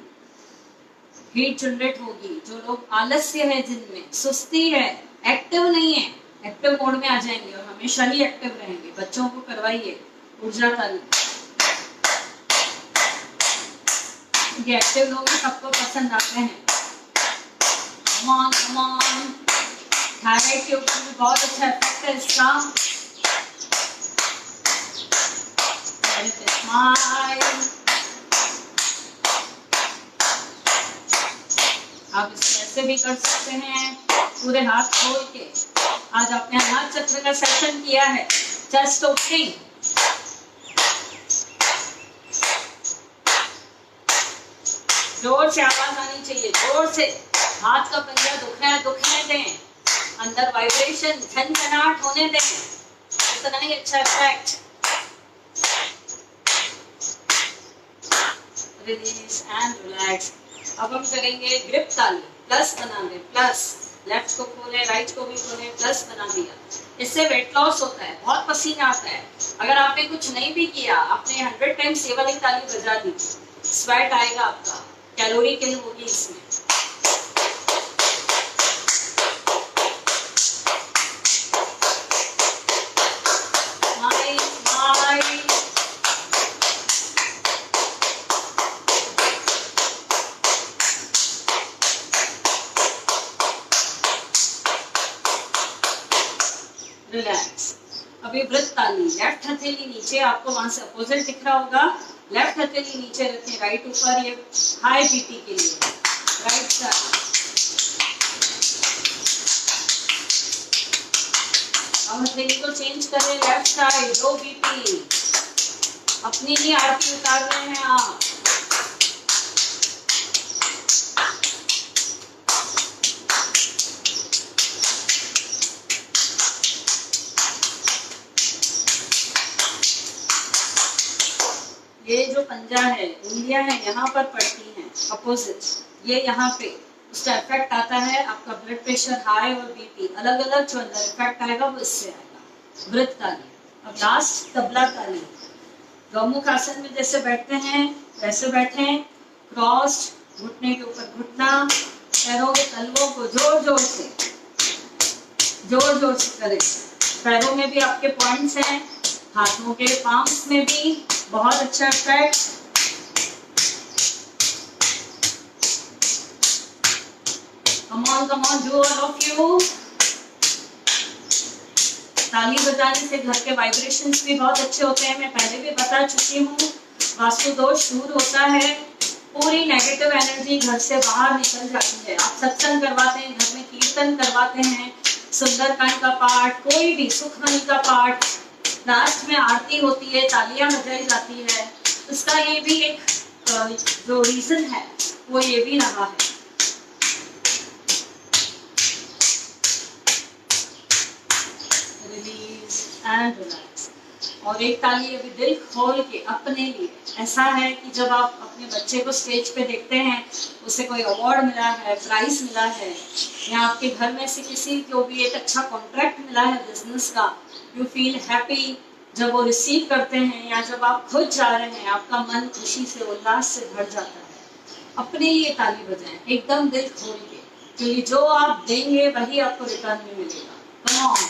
Speaker 1: हीट जनरेट होगी। जो लोग आलस्य है, जिनमें सुस्ती है, एक्टिव नहीं है, एक्टिव मोड में आ जाएंगे और हमेशा ही एक्टिव रहेंगे। बच्चों को करवाइए ऊर्जा ताली। ये एक्टिव लोग सबको पसंद आते हैं। Come on come on. Thyroid के ऊपर भी बहुत अच्छा इफेक्ट है इसका। स्माइल। आप इसे ऐसे भी कर सकते हैं, पूरे हाथ खोल के। आज आपने अनाहत चक्र का सेशन किया है, चेस्ट ओपनिंग। जोर से आवाज आनी चाहिए, जोर से। हाथ का पंजा दुखने दें, अंदर वाइब्रेशन झनझनाहट होने दें। इतना ही अच्छा इफेक्ट। Release and relax. अब हम करेंगे ग्रिप ताली। प्लस बना दें, प्लस। लेफ्ट को खोलें, राइट को भी खोलें, प्लस बना दिया। इससे वेट लॉस होता है, बहुत पसीना आता है। अगर आपने कुछ नहीं भी किया, आपने 100 टाइम्स ये वाली ताली बजा दी, स्वेट आएगा आपका, कैलोरी किल होगी इसमें। रिलैक्स। अभी वृत्त ताली। लेफ्ट हथेली नीचे, आपको वहां से अपोजिट दिख रहा होगा। लेफ्ट हथेली नीचे रखें, राइट ऊपर। ये हाई बीपी के लिए राइट साइड। अब हथेली को चेंज करें, लेफ्ट साइड, लो बीपी। अपनी ही आरती उतार रहे हैं आप। ये जो पंजा है, उंगलियां हैं, यहाँ पर पड़ती हैं अपोजिट, ये यहाँ पे उसका इफेक्ट आता है। आपका ब्लड प्रेशर हाई और बीपी अलग अलग जो अंदर इफेक्ट आएगा वो इससे आएगा। वृत्त ताली। अब लास्ट तबला ताली। गौमुख आसन में जैसे बैठते हैं वैसे बैठें, क्रॉस, घुटने के ऊपर घुटना, पैरों के तलवों को जोर जोर से करें। पैरों में भी आपके पॉइंट्स हैं, हाथों के पाम्स में भी बहुत अच्छा effect. Come on do all of you. ताली बजाने से घर के वाइब्रेशंस भी बहुत अच्छे होते हैं। मैं पहले भी बता चुकी हूँ, वास्तु दोष दूर होता है, पूरी नेगेटिव एनर्जी घर से बाहर निकल जाती है। आप सत्संग करवाते हैं, घर में कीर्तन करवाते हैं, सुंदरकांड का पाठ, कोई भी सुखमनी का पाठ, लास्ट में आरती होती है, तालियां बजाई जाती है। इसका ये भी एक जो रीजन है वो ये भी रहा है। Release and relax. और एक ताली अभी दिल खोल के अपने लिए। ऐसा है कि जब आप अपने बच्चे को स्टेज पे देखते हैं, उसे कोई अवार्ड मिला है, प्राइज मिला है, या आपके घर में से किसी को भी एक अच्छा कॉन्ट्रैक्ट मिला है बिजनेस का, यू फील हैप्पी जब वो रिसीव करते हैं, या जब आप खुद जा रहे हैं, आपका मन खुशी से, उल्लास से भर जाता है। अपने लिए ताली बजाएं एकदम दिल खोल के, क्योंकि जो आप देंगे वही आपको रिटर्न में मिलेगा। कम ऑन,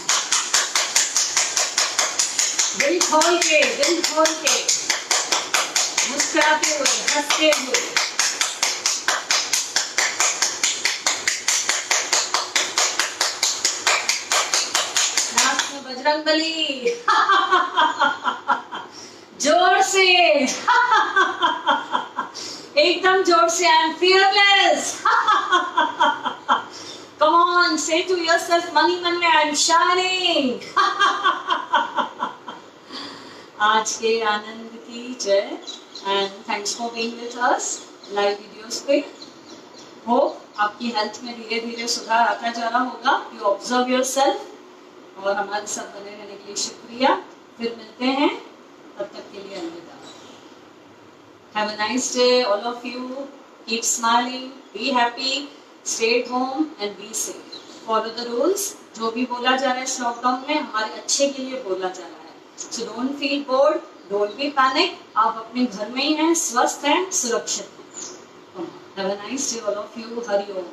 Speaker 1: दिल खोल के मुस्कुराते हुए, हंसते हुए। लास्ट में बजरंगबली। जोर से एकदम जोर से। I am fearless. Come on, से टू योरसेल्फ मनी मन में, आई एम शाइनिंग। आज के आनंद की जय and thanks for being with us live videos पे। होप आपकी हेल्थ में धीरे धीरे सुधार आता जा रहा होगा। यू ऑब्जर्व योरसेल्फ, और हमारे साथ बने रहने के लिए शुक्रिया। फिर मिलते हैं, तब तक के लिए अलविदा। Have a nice day, all of you. Keep smiling, be happy, stay at home and be safe. Follow the rules. जो भी बोला जा रहा है इस लॉकडाउन में हमारे अच्छे के लिए बोला जा रहा है। So don't feel bored, don't be panic. आप अपने घर में ही हैं, स्वस्थ हैं, सुरक्षित हैं। Have a nice day, all of you. Hari Om.